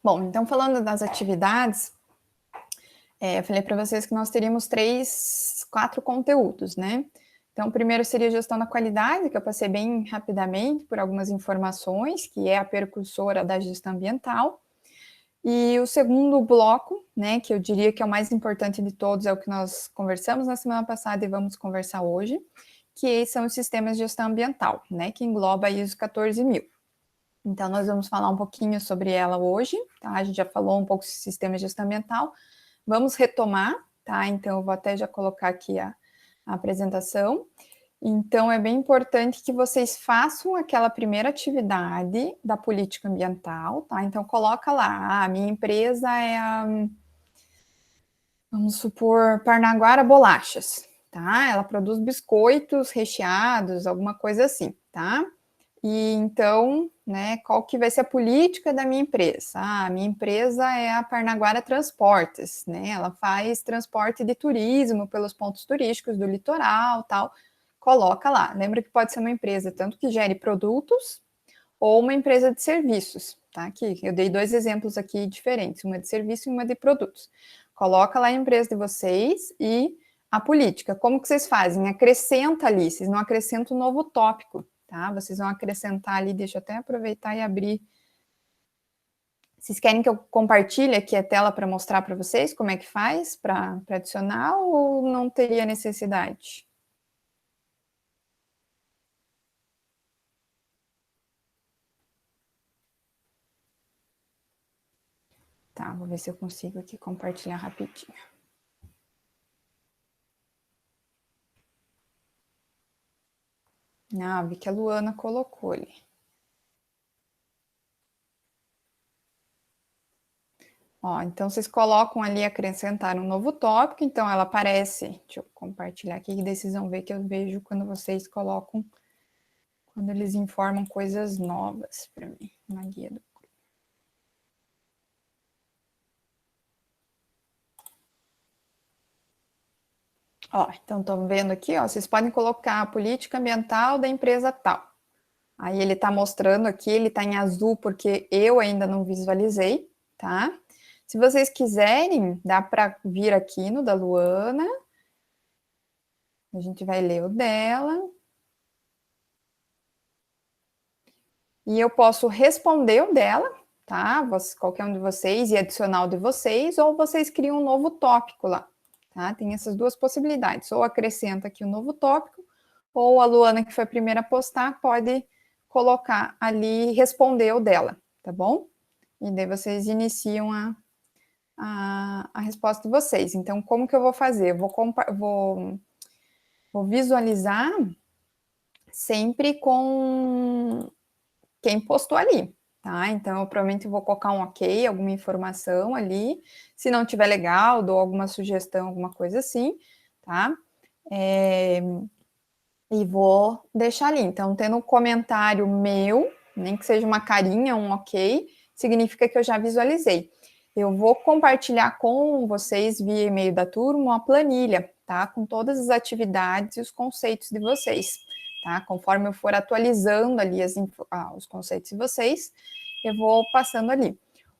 Bom, então falando das atividades, eu falei para vocês que nós teríamos 4 conteúdos, né? Então, o primeiro seria gestão da qualidade, que eu passei bem rapidamente por algumas informações, que é a precursora da gestão ambiental. E o segundo bloco, né, que eu diria que é o mais importante de todos, é o que nós conversamos na semana passada e vamos conversar hoje, que são os sistemas de gestão ambiental, né, que engloba a ISO 14000. Então, nós vamos falar um pouquinho sobre ela hoje, tá? A gente já falou um pouco sobre sistema de gestão ambiental. Vamos retomar, tá? Então, eu vou até já colocar aqui a apresentação. Então, é bem importante que vocês façam aquela primeira atividade da política ambiental, tá? Então, coloca lá, a minha empresa é a, vamos supor, Parnaguara Bolachas, tá? Ela produz biscoitos recheados, alguma coisa assim, tá? E então, né, qual que vai ser a política da minha empresa? A minha empresa é a Parnaguara Transportes, né? Ela faz transporte de turismo pelos pontos turísticos do litoral, tal. Coloca lá. Lembra que pode ser uma empresa tanto que gere produtos ou uma empresa de serviços, tá? Aqui eu dei 2 exemplos aqui diferentes, uma de serviço e uma de produtos. Coloca lá a empresa de vocês e a política. Como que vocês fazem? Acrescenta ali, vocês não acrescentam um novo tópico, tá? Vocês vão acrescentar ali, deixa eu até aproveitar e abrir. Vocês querem que eu compartilhe aqui a tela para mostrar para vocês como é que faz para adicionar ou não teria necessidade? Tá, vou ver se eu consigo aqui compartilhar rapidinho. Ah, vi que a Luana colocou ali. Ó, então vocês colocam ali acrescentar um novo tópico, então ela aparece, deixa eu compartilhar aqui, que daí vocês vão ver que eu vejo quando vocês colocam, quando eles informam coisas novas para mim, na guia do... Ó, então estão vendo aqui, ó, vocês podem colocar a política ambiental da empresa tal. Aí ele está mostrando aqui, ele está em azul porque eu ainda não visualizei, tá? Se vocês quiserem, dá para vir aqui no da Luana. A gente vai ler o dela. E eu posso responder o dela, tá? Qualquer um de vocês e adicionar o de vocês, ou vocês criam um novo tópico lá, tá? Tem essas duas possibilidades. Ou acrescenta aqui um novo tópico, ou a Luana, que foi a primeira a postar, pode colocar ali e responder o dela, tá bom? E daí vocês iniciam a resposta de vocês. Então, como que eu vou fazer? Eu vou visualizar sempre com quem postou ali, tá? Então, eu provavelmente vou colocar um ok, alguma informação ali. Se não tiver legal, dou alguma sugestão, alguma coisa assim, tá? E vou deixar ali. Então, tendo um comentário meu, nem que seja uma carinha, um ok, significa que eu já visualizei. Eu vou compartilhar com vocês, via e-mail da turma, uma planilha, tá? Com todas as atividades e os conceitos de vocês, tá? Conforme eu for atualizando ali os conceitos de vocês, eu vou passando ali.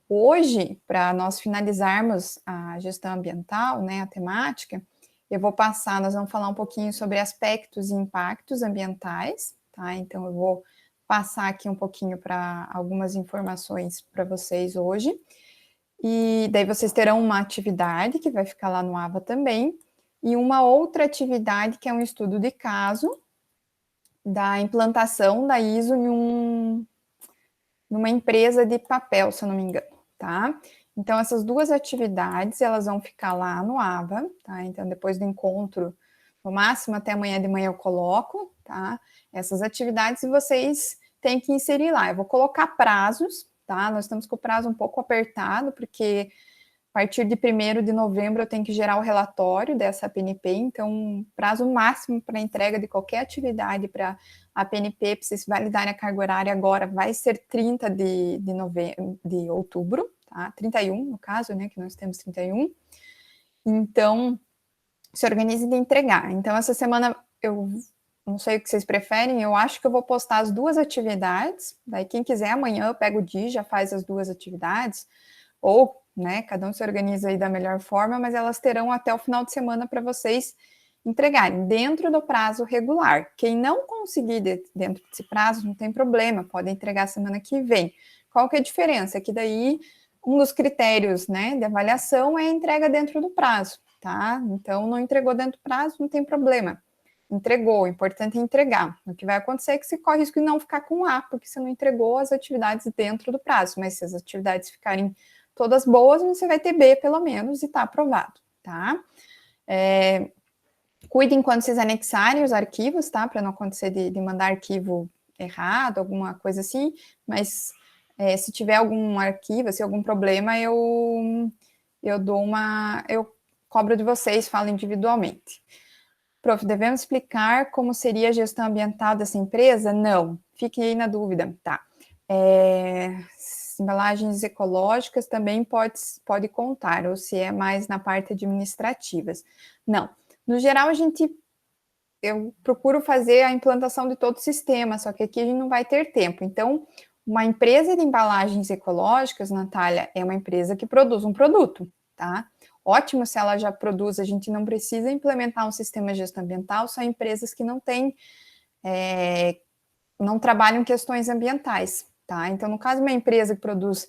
Hoje, para nós finalizarmos a gestão ambiental, né, a temática, eu vou passar, nós vamos falar um pouquinho sobre aspectos e impactos ambientais, tá? Então, eu vou passar aqui um pouquinho para algumas informações para vocês hoje. E daí vocês terão uma atividade que vai ficar lá no AVA também, e uma outra atividade que é um estudo de caso da implantação da ISO numa empresa de papel, se eu não me engano, tá? Então, essas duas atividades, elas vão ficar lá no AVA, tá? Então, depois do encontro, no máximo até amanhã de manhã eu coloco, tá? Essas atividades vocês têm que inserir lá. Eu vou colocar prazos, tá? Nós estamos com o prazo um pouco apertado, porque a partir de 1º de novembro eu tenho que gerar o relatório dessa PNP, então prazo máximo para entrega de qualquer atividade para a PNP, para vocês validarem a carga horária agora, vai ser 30 de outubro, tá? 31 no caso, né, que nós temos 31. Então, se organize de entregar. Então, essa semana não sei o que vocês preferem, eu acho que eu vou postar as duas atividades, daí quem quiser amanhã eu pego o dia, já faz as duas atividades, ou, né, cada um se organiza aí da melhor forma, mas elas terão até o final de semana para vocês entregarem dentro do prazo regular. Quem não conseguir dentro desse prazo, não tem problema, pode entregar semana que vem. Qual que é a diferença? É que daí um dos critérios, né, de avaliação é a entrega dentro do prazo, tá? Então, não entregou dentro do prazo, não tem problema. Entregou, o importante é entregar. O que vai acontecer é que você corre risco de não ficar com A, porque você não entregou as atividades dentro do prazo, mas se as atividades ficarem todas boas, você vai ter B pelo menos e tá aprovado, tá? Cuidem quando vocês anexarem os arquivos, tá? Para não acontecer de mandar arquivo errado, alguma coisa assim, mas se tiver algum arquivo, se algum problema, eu dou eu cobro de vocês, falo individualmente. Prof, devemos explicar como seria a gestão ambiental dessa empresa? Não, fiquem aí na dúvida, tá? Embalagens ecológicas também pode contar, ou se é mais na parte administrativas. Não, no geral eu procuro fazer a implantação de todo o sistema, só que aqui a gente não vai ter tempo. Então, uma empresa de embalagens ecológicas, Natália, é uma empresa que produz um produto, tá? Ótimo se ela já produz, a gente não precisa implementar um sistema de gestão ambiental, são empresas que não trabalham questões ambientais, tá? Então, no caso de uma empresa que produz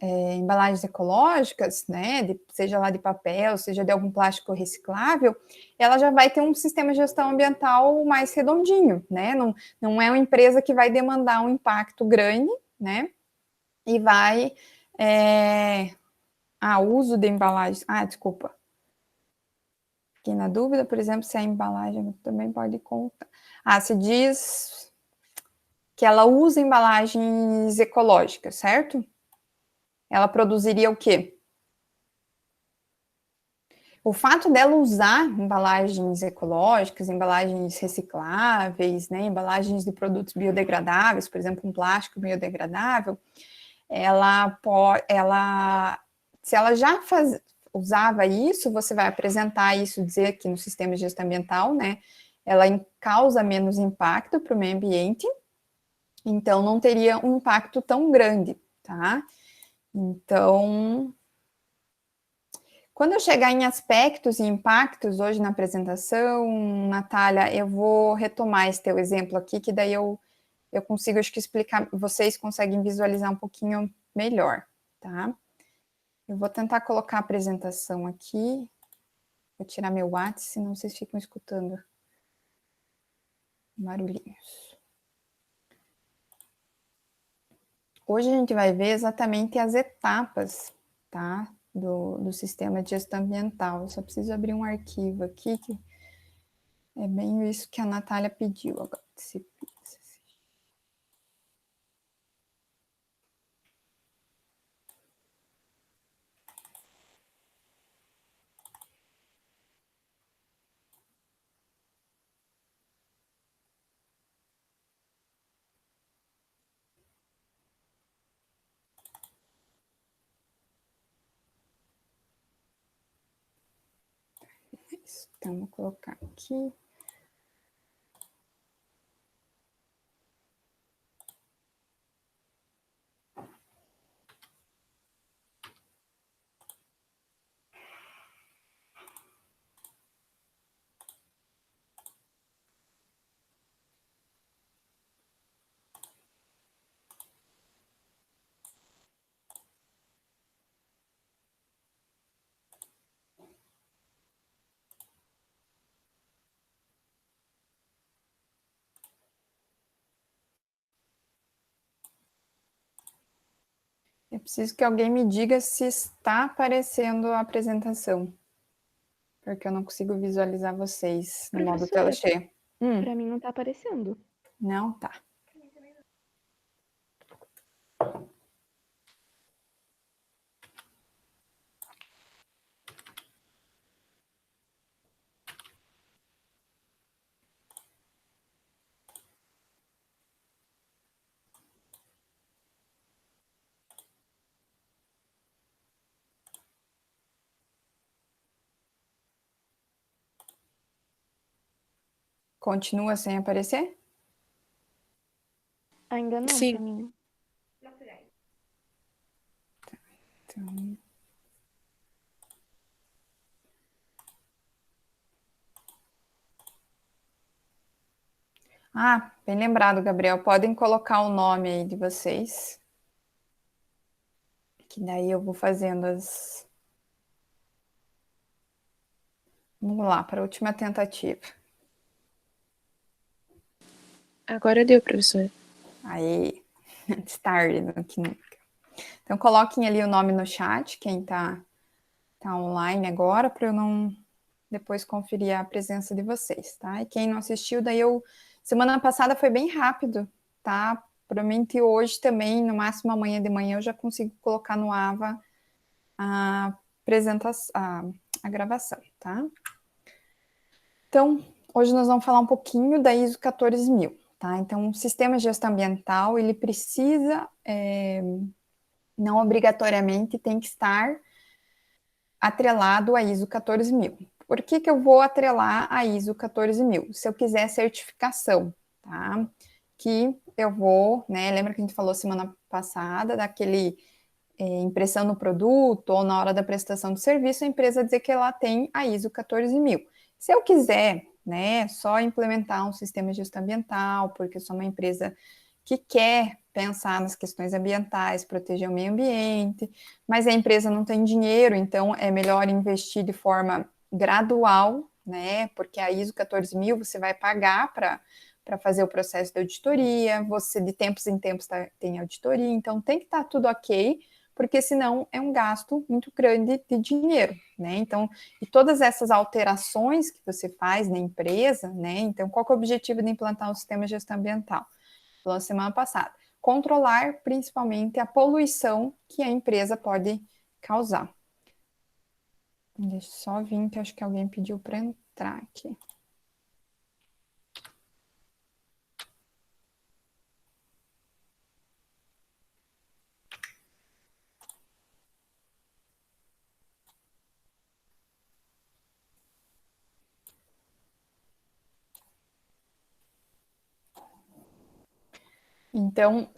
embalagens ecológicas, né, seja lá de papel, seja de algum plástico reciclável, ela já vai ter um sistema de gestão ambiental mais redondinho, né? Não é uma empresa que vai demandar um impacto grande, né? E vai uso de embalagens. Desculpa. Fiquei na dúvida, por exemplo, se a embalagem também pode contar. Se diz que ela usa embalagens ecológicas, certo? Ela produziria o quê? O fato dela usar embalagens ecológicas, embalagens recicláveis, né, embalagens de produtos biodegradáveis, por exemplo, um plástico biodegradável, se ela já usava isso, você vai apresentar isso, dizer que no sistema de gestão ambiental, né, ela causa menos impacto para o meio ambiente, então não teria um impacto tão grande, tá? Então, quando eu chegar em aspectos e impactos hoje na apresentação, Natália, eu vou retomar esse teu exemplo aqui, que daí eu consigo, acho que explicar, vocês conseguem visualizar um pouquinho melhor, tá? Eu vou tentar colocar a apresentação aqui, vou tirar meu WhatsApp, senão vocês ficam escutando barulhinhos. Hoje a gente vai ver exatamente as etapas, tá? Do sistema de gestão ambiental. Eu só preciso abrir um arquivo aqui, que é bem isso que a Natália pediu agora. Então, vou colocar aqui. Eu preciso que alguém me diga se está aparecendo a apresentação, porque eu não consigo visualizar vocês no modo tela cheia. Para mim não está aparecendo. Não, tá. Continua sem aparecer? Ainda não, Sim. pra mim. Então... Ah, bem lembrado, Gabriel. Podem colocar o nome aí de vocês. Que daí eu vou fazendo as... Vamos lá, para a última tentativa. Agora deu, professora. Aí, antes tarde do que nunca. Então, coloquem ali o nome no chat, quem tá online agora, para eu não depois conferir a presença de vocês, tá? E quem não assistiu, daí semana passada foi bem rápido, tá? Provavelmente hoje também, no máximo amanhã de manhã, eu já consigo colocar no AVA a apresentação, a gravação, tá? Então, hoje nós vamos falar um pouquinho da ISO 14000, tá? Então, o sistema de gestão ambiental, ele precisa, não obrigatoriamente tem que estar atrelado à ISO 14000. Por que eu vou atrelar a ISO 14000? Se eu quiser certificação, tá? Que eu vou, né? Lembra que a gente falou semana passada daquele impressão no produto ou na hora da prestação do serviço, a empresa dizer que ela tem a ISO 14000. Se eu quiser, né, só implementar um sistema de gestão ambiental, porque eu sou uma empresa que quer pensar nas questões ambientais, proteger o meio ambiente, mas a empresa não tem dinheiro, então é melhor investir de forma gradual, né? Porque a ISO 14000 você vai pagar para fazer o processo de auditoria, você de tempos em tempos tem auditoria, então tem que estar tudo ok, porque senão é um gasto muito grande de dinheiro, né? Então, e todas essas alterações que você faz na empresa, né? Então, qual que é o objetivo de implantar um sistema de gestão ambiental? Falou semana passada. Controlar principalmente a poluição que a empresa pode causar. Deixa eu só vir, que acho que alguém pediu para entrar aqui. Então,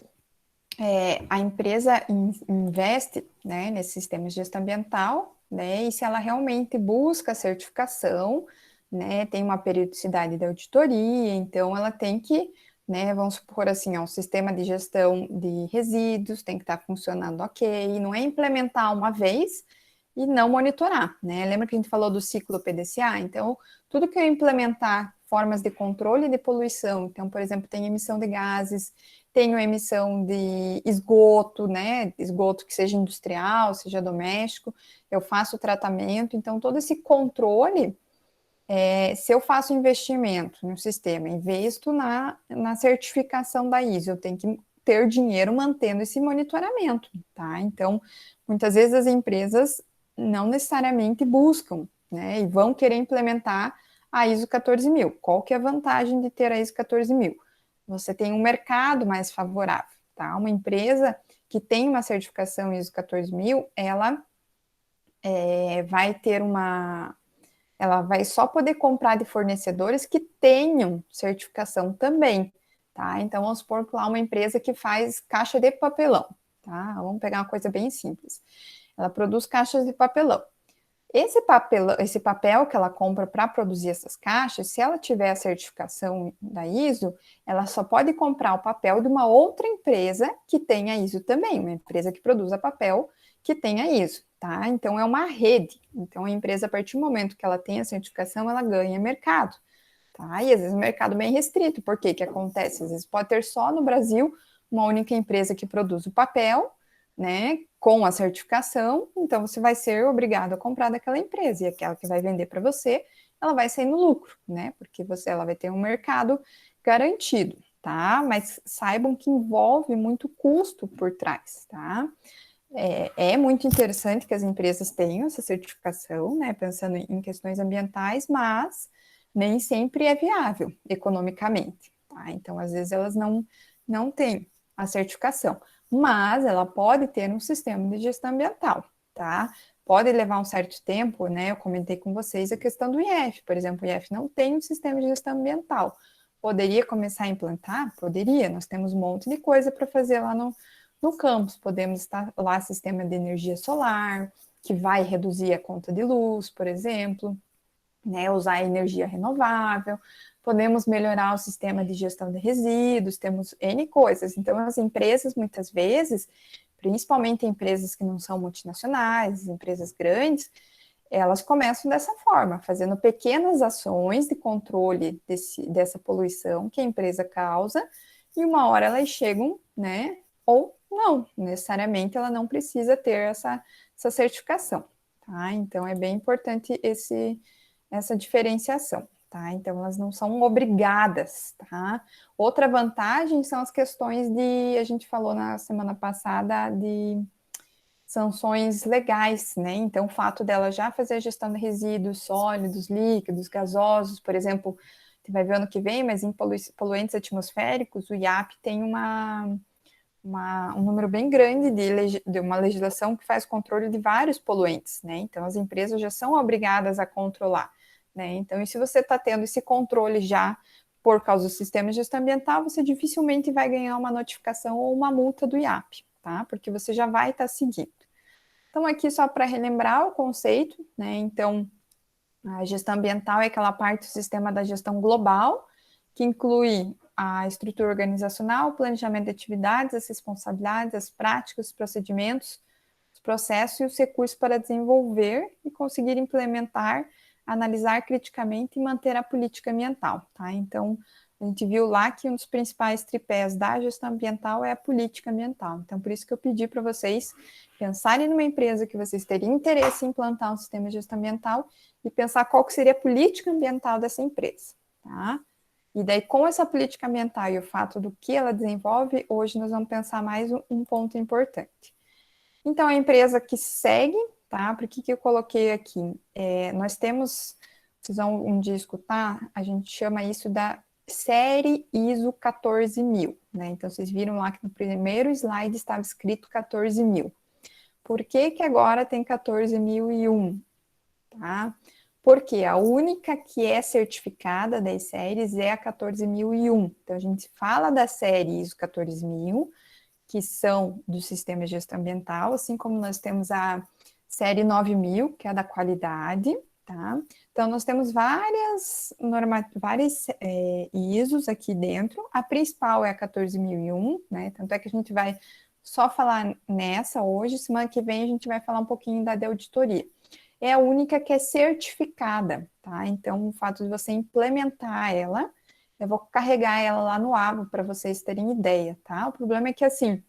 a empresa investe, né, nesse sistema de gestão ambiental, né, e se ela realmente busca certificação, né, tem uma periodicidade de auditoria, então ela tem que, né, vamos supor assim, ó, um sistema de gestão de resíduos tem que estar funcionando ok, não é implementar uma vez e não monitorar, né? Lembra que a gente falou do ciclo PDCA? Então, tudo que eu implementar formas de controle de poluição, então, por exemplo, tem emissão de gases, tenho emissão de esgoto, né? Esgoto que seja industrial, seja doméstico, eu faço o tratamento, então todo esse controle, se eu faço investimento no sistema, investo na certificação da ISO, eu tenho que ter dinheiro mantendo esse monitoramento, tá? Então, muitas vezes as empresas não necessariamente buscam, né? E vão querer implementar a ISO 14000. Qual que é a vantagem de ter a ISO 14000? Você tem um mercado mais favorável, tá? Uma empresa que tem uma certificação ISO 14000, ela vai ter ela vai só poder comprar de fornecedores que tenham certificação também, tá? Então, vamos supor que lá uma empresa que faz caixa de papelão, tá? Vamos pegar uma coisa bem simples. Ela produz caixas de papelão. Esse papel que ela compra para produzir essas caixas, se ela tiver a certificação da ISO, ela só pode comprar o papel de uma outra empresa que tenha ISO também, uma empresa que produza papel que tenha ISO, tá? Então é uma rede. Então a empresa, a partir do momento que ela tem a certificação, ela ganha mercado, tá? E às vezes o mercado bem restrito. Por que que acontece? Às vezes pode ter só no Brasil uma única empresa que produz o papel, né, com a certificação, então você vai ser obrigado a comprar daquela empresa, e aquela que vai vender para você, ela vai sair no lucro, né, porque ela vai ter um mercado garantido, tá? Mas saibam que envolve muito custo por trás, tá? É muito interessante que as empresas tenham essa certificação, né, pensando em questões ambientais, mas nem sempre é viável economicamente, tá? Então, às vezes, elas não têm a certificação, mas ela pode ter um sistema de gestão ambiental, tá? pode levar um certo tempo, né? Eu comentei com vocês a questão do IF, por exemplo, o IF não tem um sistema de gestão ambiental. Poderia começar a implantar? Poderia, nós temos um monte de coisa para fazer lá no campus, podemos instalar sistema de energia solar, que vai reduzir a conta de luz, por exemplo, né, usar energia renovável, podemos melhorar o sistema de gestão de resíduos, temos N coisas. Então, as empresas, muitas vezes, principalmente empresas que não são multinacionais, empresas grandes, elas começam dessa forma, fazendo pequenas ações de controle dessa poluição que a empresa causa, e uma hora elas chegam, né, ou não, necessariamente ela não precisa ter essa certificação, tá? Então, é bem importante essa diferenciação, tá? Então, elas não são obrigadas, tá? Outra vantagem são as questões a gente falou na semana passada, de sanções legais, né? Então, o fato dela já fazer a gestão de resíduos sólidos, líquidos, gasosos, por exemplo, você vai ver ano que vem, mas em poluentes atmosféricos, o IAP tem um número bem grande de uma legislação que faz controle de vários poluentes, né? Então, as empresas já são obrigadas a controlar, né? Então, e se você está tendo esse controle já por causa do sistema de gestão ambiental, você dificilmente vai ganhar uma notificação ou uma multa do IAP, tá? Porque você já vai estar seguindo. Então, aqui só para relembrar o conceito, né? Então, a gestão ambiental é aquela parte do sistema da gestão global, que inclui a estrutura organizacional, o planejamento de atividades, as responsabilidades, as práticas, os procedimentos, os processos e os recursos para desenvolver e conseguir implementar, analisar criticamente e manter a política ambiental, tá? Então, a gente viu lá que um dos principais tripés da gestão ambiental é a política ambiental. Então, por isso que eu pedi para vocês pensarem numa empresa que vocês teriam interesse em implantar um sistema de gestão ambiental e pensar qual que seria a política ambiental dessa empresa, tá? E daí, com essa política ambiental e o fato do que ela desenvolve, hoje nós vamos pensar mais um ponto importante. Então, a empresa que segue, tá? Por que eu coloquei aqui? Nós temos, vocês vão um dia escutar, a gente chama isso da série ISO 14000, né? Então, vocês viram lá que no primeiro slide estava escrito 14000. Por que agora tem 14001, tá? Porque a única que é certificada das séries é a 14001. Então, a gente fala da série ISO 14000, que são do sistema de gestão ambiental, assim como nós temos a série 9000, que é a da qualidade, tá? Então, nós temos várias ISOs aqui dentro. A principal é a 14001, né? Tanto é que a gente vai só falar nessa hoje. Semana que vem a gente vai falar um pouquinho da de auditoria. É a única que é certificada, tá? Então, o fato de você implementar ela, eu vou carregar ela lá no Avo para vocês terem ideia, tá? O problema é que, assim,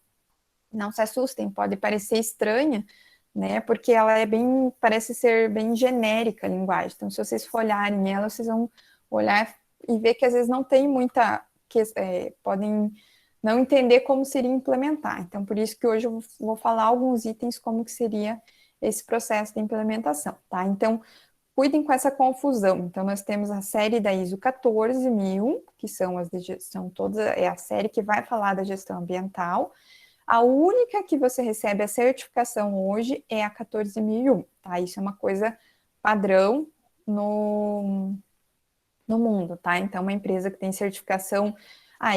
não se assustem, pode parecer estranha, né? Porque ela parece ser bem genérica a linguagem. Então, se vocês folharem ela, vocês vão olhar e ver que às vezes não tem podem não entender como seria implementar. Então, por isso que hoje eu vou falar alguns itens como que seria esse processo de implementação, tá? Então, cuidem com essa confusão. Então, nós temos a série da ISO 14000, que são todas, é a série que vai falar da gestão ambiental. A única que você recebe a certificação hoje é a 14001, tá? Isso é uma coisa padrão no mundo, tá? Então, uma empresa que tem certificação,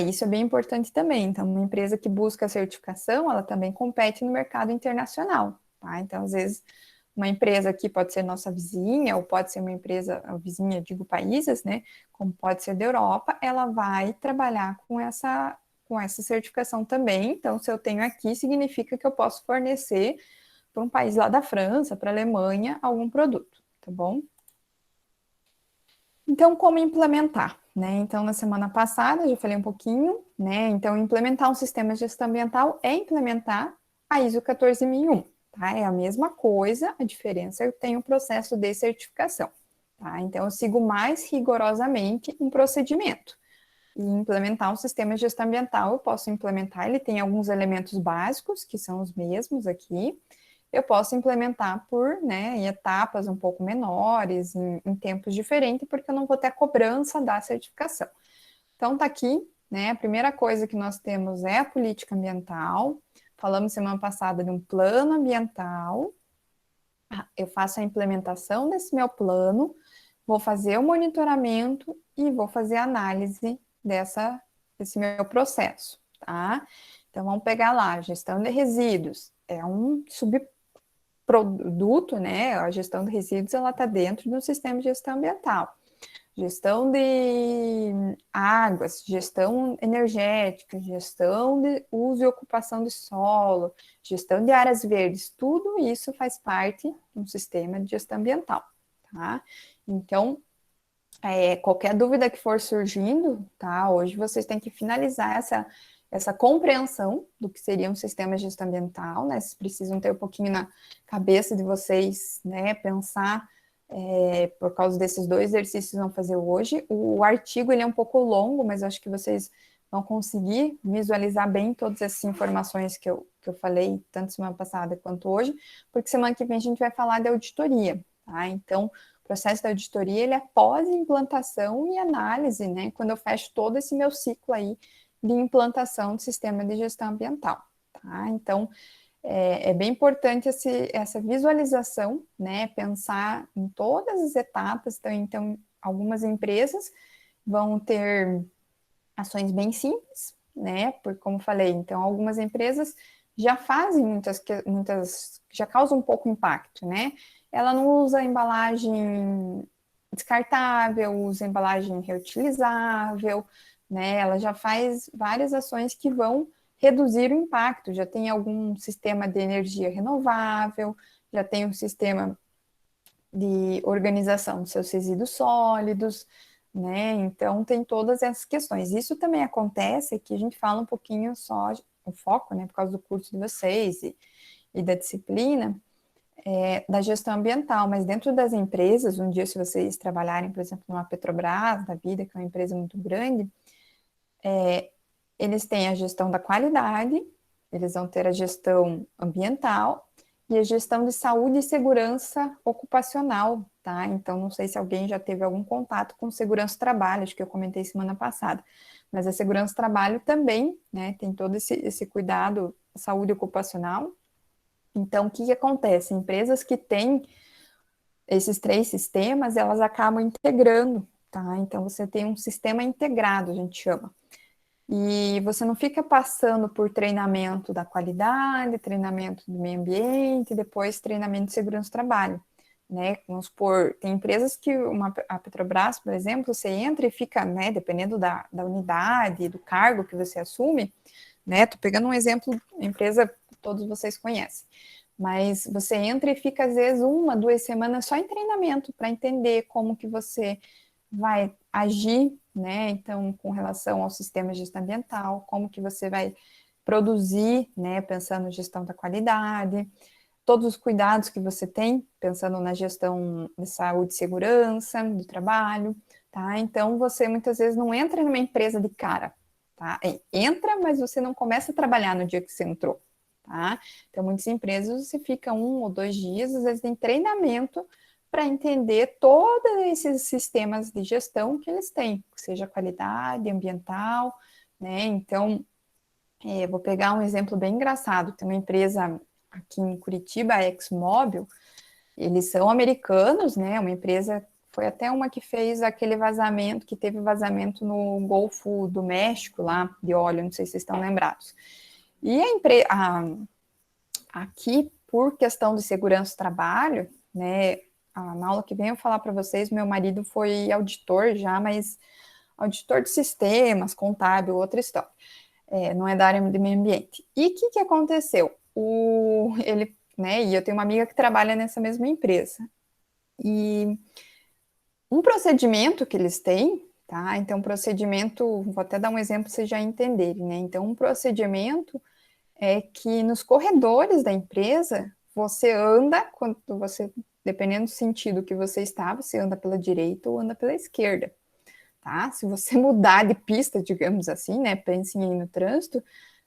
isso é bem importante também. Então, uma empresa que busca certificação, ela também compete no mercado internacional, tá? Então, às vezes, uma empresa aqui pode ser nossa vizinha, ou pode ser uma empresa, vizinha, digo países, né? Como pode ser da Europa, ela vai trabalhar com essa certificação também. Então, se eu tenho aqui, significa que eu posso fornecer para um país lá da França, para a Alemanha, algum produto, tá bom? Então, como implementar, né? Então, na semana passada, eu já falei um pouquinho, né? Então, implementar um sistema de gestão ambiental é implementar a ISO 14001, tá? É a mesma coisa, a diferença é que eu tenho um processo de certificação, tá? Então, eu sigo mais rigorosamente um procedimento. E implementar um sistema de gestão ambiental, eu posso implementar, ele tem alguns elementos básicos, que são os mesmos aqui. Eu posso implementar em etapas um pouco menores, em tempos diferentes, porque eu não vou ter a cobrança da certificação. Então, tá aqui, né? A primeira coisa que nós temos é a política ambiental. Falamos semana passada de um plano ambiental, Eu faço a implementação desse meu plano, vou fazer o monitoramento e vou fazer a análise desse meu processo, tá? Então, vamos pegar lá, gestão de resíduos. É um subproduto, né? A gestão de resíduos, ela está dentro do sistema de gestão ambiental. Gestão de águas, gestão energética, gestão de uso e ocupação de solo, gestão de áreas verdes, tudo isso faz parte do sistema de gestão ambiental, tá? Então, qualquer dúvida que for surgindo, tá? Hoje vocês têm que finalizar essa compreensão do que seria um sistema de gestão ambiental, né? Vocês precisam ter um pouquinho na cabeça de vocês, né? Pensar por causa desses 2 exercícios que vão fazer hoje. O artigo ele é um pouco longo, mas eu acho que vocês vão conseguir visualizar bem todas essas informações que eu falei, tanto semana passada quanto hoje, porque semana que vem a gente vai falar de auditoria, tá? Então, o processo da auditoria ele é pós-implantação e análise, né? Quando eu fecho todo esse meu ciclo aí de implantação do sistema de gestão ambiental, tá? Então, é bem importante essa visualização, né? Pensar em todas as etapas. Então, algumas empresas vão ter ações bem simples, né? Porque, como falei, então, algumas empresas já fazem muitas já causam um pouco impacto, né? Ela não usa embalagem descartável, usa embalagem reutilizável, né? Ela já faz várias ações que vão reduzir o impacto, já tem algum sistema de energia renovável, já tem um sistema de organização dos seus resíduos sólidos, né? Então tem todas essas questões. Isso também acontece que a gente fala um pouquinho só o foco, né, por causa do curso de vocês e da disciplina da gestão ambiental, mas dentro das empresas, um dia se vocês trabalharem, por exemplo, numa Petrobras da vida, que é uma empresa muito grande, eles têm a gestão da qualidade, eles vão ter a gestão ambiental e a gestão de saúde e segurança ocupacional, tá? Então, não sei se alguém já teve algum contato com segurança do trabalho, acho que eu comentei semana passada, mas a segurança do trabalho também, né, tem todo esse cuidado, saúde ocupacional. Então, o que acontece? Empresas que têm esses 3 sistemas, elas acabam integrando, tá? Então, você tem um sistema integrado, a gente chama. E você não fica passando por treinamento da qualidade, treinamento do meio ambiente, depois treinamento de segurança do trabalho, né? Vamos supor, tem empresas que a Petrobras, por exemplo, você entra e fica, né, dependendo da unidade, do cargo que você assume, né? Tô pegando um exemplo, empresa que todos vocês conhecem, mas você entra e fica às vezes 1, 2 semanas só em treinamento para entender como que você vai agir, né? Então, com relação ao sistema de gestão ambiental, como que você vai produzir, né? Pensando em gestão da qualidade, todos os cuidados que você tem, pensando na gestão de saúde e segurança, do trabalho, tá? Então, você muitas vezes não entra numa empresa de cara, tá? Entra, mas você não começa a trabalhar no dia que você entrou, tá? Então, muitas empresas você fica 1 ou 2 dias, às vezes tem treinamento para entender todos esses sistemas de gestão que eles têm, seja qualidade ambiental, né? Então, vou pegar um exemplo bem engraçado. Tem uma empresa aqui em Curitiba, a ExMobil, eles são americanos, né? Uma empresa, foi até uma que fez aquele vazamento, que teve vazamento no Golfo do México, lá, de óleo, não sei se vocês estão lembrados. E aqui, por questão de segurança do trabalho, né? Na aula que vem eu falar para vocês, meu marido foi auditor já, mas auditor de sistemas, contábil, outra história. Não é da área de meio ambiente. E o que aconteceu? Ele, né, e eu tenho uma amiga que trabalha nessa mesma empresa. E um procedimento que eles têm, tá? Então, procedimento, vou até dar um exemplo para vocês já entenderem, né? Então, um procedimento é que nos corredores da empresa, você anda, quando você, dependendo do sentido que você está, você anda pela direita ou anda pela esquerda, tá? Se você mudar de pista, digamos assim, né, pensem aí no trânsito,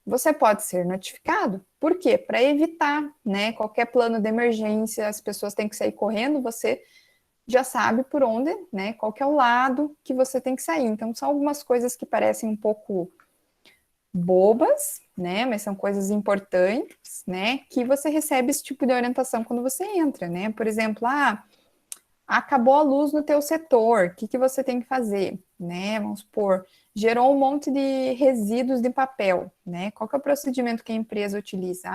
você pode ser notificado. Por quê? Para evitar, né, qualquer plano de emergência, as pessoas têm que sair correndo, você já sabe por onde, né, qual que é o lado que você tem que sair. Então, são algumas coisas que parecem um pouco bobas, né? Mas são coisas importantes, né? Que você recebe esse tipo de orientação quando você entra, né? Por exemplo, acabou a luz no teu setor, o que que você tem que fazer, né? Vamos supor, gerou um monte de resíduos de papel, né? Qual que é o procedimento que a empresa utiliza?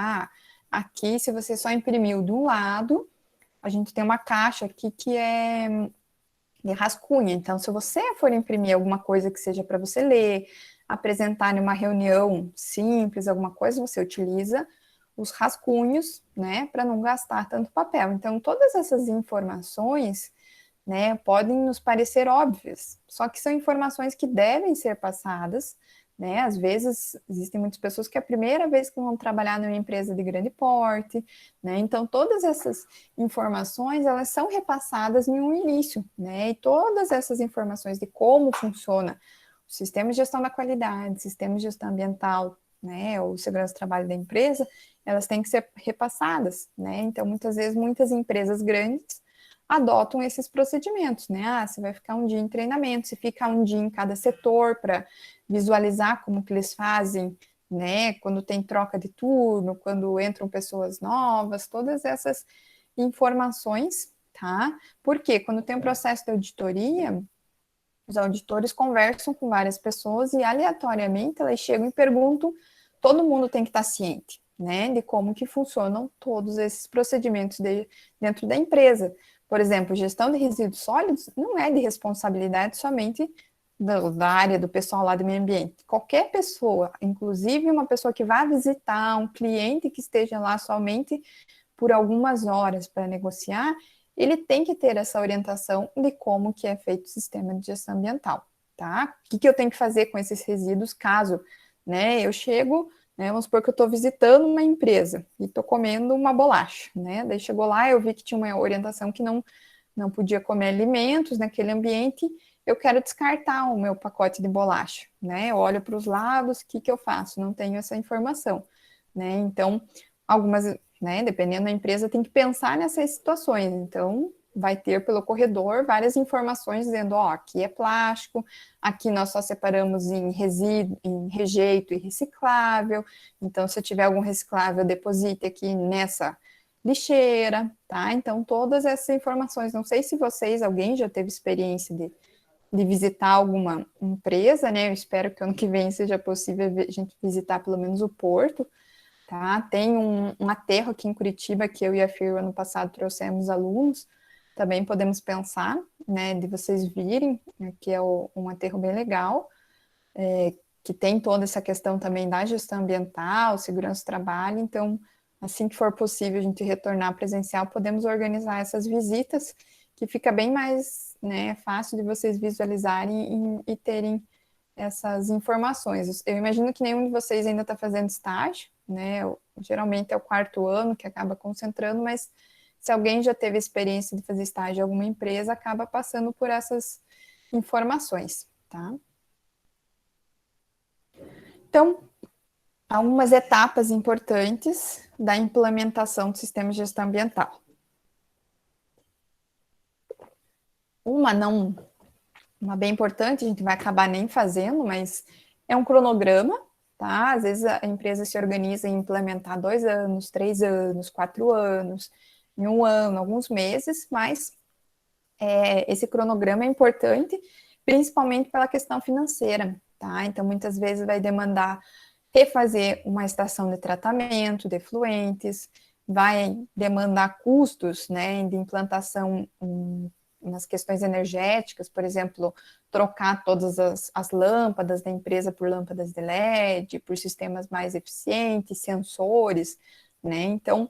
Aqui, se você só imprimiu de um lado, a gente tem uma caixa aqui que é de rascunho. Então, se você for imprimir alguma coisa que seja para você ler, apresentar em uma reunião simples, alguma coisa, você utiliza os rascunhos, né, para não gastar tanto papel. Então, todas essas informações, né, podem nos parecer óbvias, só que são informações que devem ser passadas, né? Às vezes existem muitas pessoas que é a primeira vez que vão trabalhar numa empresa de grande porte, né? Então todas essas informações elas são repassadas em um início, né? E todas essas informações de como funciona o sistema de gestão da qualidade, sistema de gestão ambiental, né? Ou segurança do trabalho da empresa, elas têm que ser repassadas, né? Então muitas vezes muitas empresas grandes adotam esses procedimentos, né? Você vai ficar um dia em treinamento, você fica um dia em cada setor para visualizar como que eles fazem, né? Quando tem troca de turno, quando entram pessoas novas, todas essas informações, tá? Porque quando tem um processo de auditoria, os auditores conversam com várias pessoas e aleatoriamente elas chegam e perguntam, todo mundo tem que estar ciente, né, de como que funcionam todos esses procedimentos dentro da empresa. Por exemplo, gestão de resíduos sólidos não é de responsabilidade somente da área do pessoal lá do meio ambiente. Qualquer pessoa, inclusive uma pessoa que vá visitar um cliente que esteja lá somente por algumas horas para negociar, ele tem que ter essa orientação de como que é feito o sistema de gestão ambiental, tá? O que, que eu tenho que fazer com esses resíduos caso, né, eu chego, né, vamos supor que eu estou visitando uma empresa e estou comendo uma bolacha, né, daí chegou lá, eu vi que tinha uma orientação que não podia comer alimentos naquele ambiente, eu quero descartar o meu pacote de bolacha, né, eu olho para os lados, o que, que eu faço? Não tenho essa informação, né, então, algumas, né, dependendo da empresa, tem que pensar nessas situações, então, vai ter pelo corredor várias informações dizendo, ó, aqui é plástico, aqui nós só separamos em resíduo, em rejeito e reciclável, então se tiver algum reciclável, deposite aqui nessa lixeira, tá? Então todas essas informações, não sei se vocês, alguém já teve experiência de visitar alguma empresa, né? Eu espero que ano que vem seja possível a gente visitar pelo menos o porto, tá? Tem um aterro aqui em Curitiba que eu e a FIR ano passado trouxemos alunos, também podemos pensar, né, de vocês virem, que é um aterro bem legal, que tem toda essa questão também da gestão ambiental, segurança do trabalho, então, assim que for possível a gente retornar presencial, podemos organizar essas visitas, que fica bem mais, né, fácil de vocês visualizarem e terem essas informações. Eu imagino que nenhum de vocês ainda está fazendo estágio, né? Geralmente é o quarto ano que acaba concentrando, mas se alguém já teve experiência de fazer estágio em alguma empresa, acaba passando por essas informações, tá? Então, algumas etapas importantes da implementação do sistema de gestão ambiental. Uma bem importante, a gente vai acabar nem fazendo, mas é um cronograma, tá? Às vezes a empresa se organiza em implementar 2 anos, 3 anos, 4 anos, em um ano, alguns meses, mas esse cronograma é importante, principalmente pela questão financeira, tá? Então, muitas vezes vai demandar refazer uma estação de tratamento de efluentes, vai demandar custos, né, de implantação nas questões energéticas, por exemplo, trocar todas as lâmpadas da empresa por lâmpadas de LED, por sistemas mais eficientes, sensores, né? Então,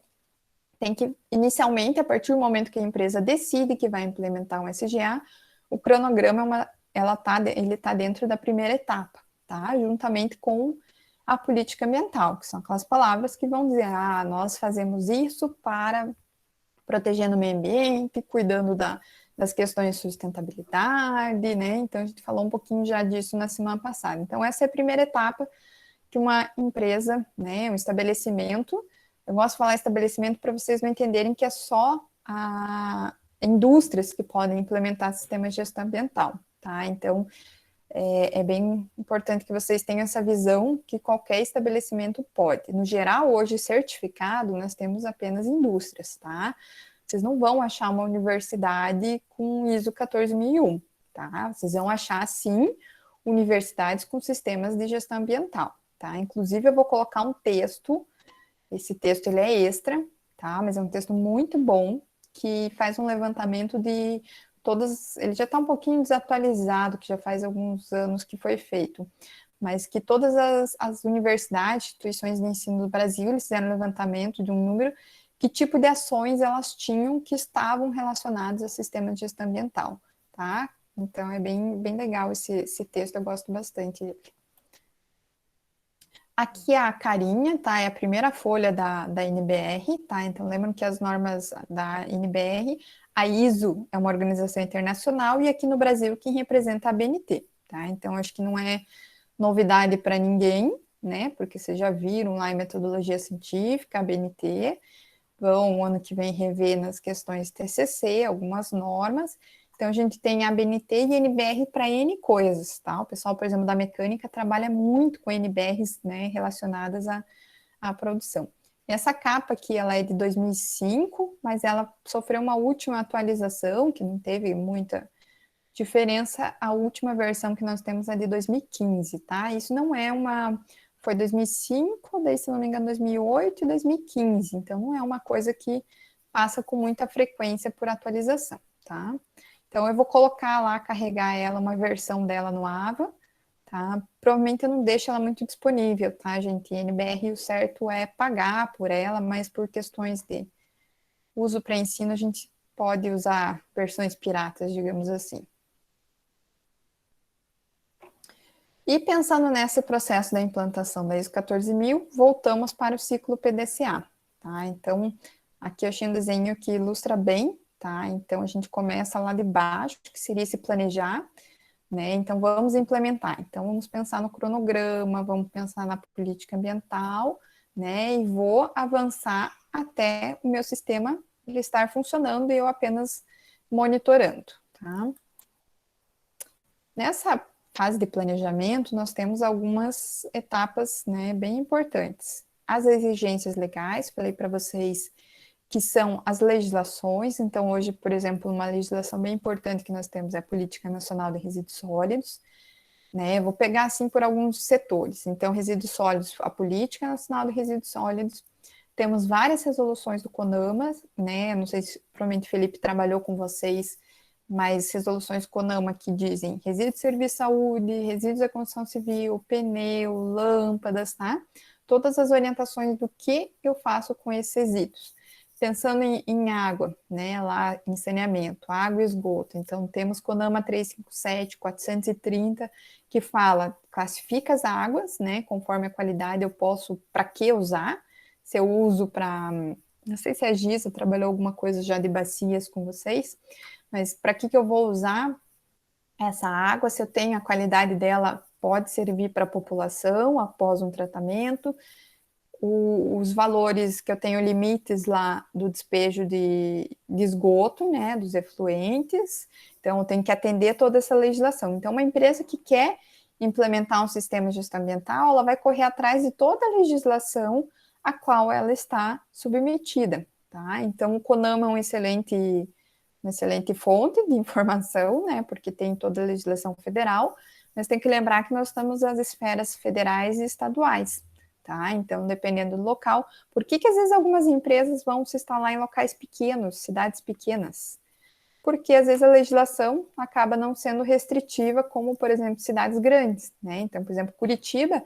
tem que, inicialmente, a partir do momento que a empresa decide que vai implementar um SGA, o cronograma ele tá dentro da primeira etapa, tá? Juntamente com a política ambiental, que são aquelas palavras que vão dizer, nós fazemos isso para protegendo o meio ambiente, cuidando das questões de sustentabilidade, né? Então, a gente falou um pouquinho já disso na semana passada. Então, essa é a primeira etapa que uma empresa, né, um estabelecimento, eu gosto de falar estabelecimento para vocês não entenderem que é só indústrias que podem implementar sistemas de gestão ambiental, tá? Então, é bem importante que vocês tenham essa visão que qualquer estabelecimento pode. No geral, hoje, certificado, nós temos apenas indústrias, tá? Vocês não vão achar uma universidade com ISO 14001, tá? Vocês vão achar, sim, universidades com sistemas de gestão ambiental, tá? Inclusive, eu vou colocar um texto, esse texto ele é extra, tá? Mas é um texto muito bom, que faz um levantamento de todas, ele já está um pouquinho desatualizado, que já faz alguns anos que foi feito, mas que todas as universidades, instituições de ensino do Brasil, eles fizeram um levantamento de um número, que tipo de ações elas tinham que estavam relacionadas ao sistema de gestão ambiental, tá? Então é bem legal esse texto, eu gosto bastante dele. Aqui é a carinha, tá? É a primeira folha da NBR, tá? Então lembram que as normas da NBR, a ISO é uma organização internacional e aqui no Brasil quem representa a ABNT, tá? Então acho que não é novidade para ninguém, né? Porque vocês já viram lá em metodologia científica, a ABNT, vão ano que vem rever nas questões TCC, algumas normas. Então, a gente tem a ABNT e NBR para N coisas, tá? O pessoal, por exemplo, da mecânica trabalha muito com NBRs, né, relacionadas à produção. E essa capa aqui, ela é de 2005, mas ela sofreu uma última atualização, que não teve muita diferença. A última versão que nós temos é de 2015, tá? Isso não é uma... Foi 2005, daí, se não me engano, 2008 e 2015. Então, não é uma coisa que passa com muita frequência por atualização, tá? Então, eu vou colocar lá, carregar ela, uma versão dela no AVA, tá? Provavelmente eu não deixo ela muito disponível, tá, gente? NBR, o certo é pagar por ela, mas por questões de uso para ensino, a gente pode usar versões piratas, digamos assim. E pensando nesse processo da implantação da ISO 14000, voltamos para o ciclo PDCA, tá? Então, aqui eu achei um desenho que ilustra bem, tá? Então, a gente começa lá de baixo, que seria esse planejar, né? Então, vamos implementar. Então, vamos pensar no cronograma, vamos pensar na política ambiental, né? E vou avançar até o meu sistema ele estar funcionando e eu apenas monitorando, tá? Nessa fase de planejamento, nós temos algumas etapas, né, bem importantes. As exigências legais, falei para vocês que são as legislações. Então, hoje, por exemplo, uma legislação bem importante que nós temos é a Política Nacional de Resíduos Sólidos, né? Eu vou pegar, assim, por alguns setores. Então, resíduos sólidos, a Política Nacional de Resíduos Sólidos, temos várias resoluções do CONAMA, né? Não sei se provavelmente o Felipe trabalhou com vocês, mas resoluções CONAMA que dizem resíduos de serviço de saúde, resíduos da construção civil, pneu, lâmpadas, tá? Todas as orientações do que eu faço com esses resíduos. Pensando em água, né, lá em saneamento, água e esgoto. Então, temos CONAMA 357, 430, que fala, classifica as águas, né, conforme a qualidade eu posso, para que usar. Se eu uso para, não sei se a Giza trabalhou alguma coisa já de bacias com vocês, mas para que eu vou usar essa água? Se eu tenho a qualidade dela, pode servir para a população após um tratamento. Os valores que eu tenho limites lá do despejo de esgoto, né, dos efluentes. Então, eu tenho que atender toda essa legislação. Então, uma empresa que quer implementar um sistema de gestão ambiental, ela vai correr atrás de toda a legislação a qual ela está submetida, tá? Então, o CONAMA é uma excelente fonte de informação, né, porque tem toda a legislação federal, mas tem que lembrar que nós estamos nas esferas federais e estaduais, tá? Então, dependendo do local, por que às vezes algumas empresas vão se instalar em locais pequenos, cidades pequenas? Porque às vezes a legislação acaba não sendo restritiva, como, por exemplo, cidades grandes, né? Então, por exemplo, Curitiba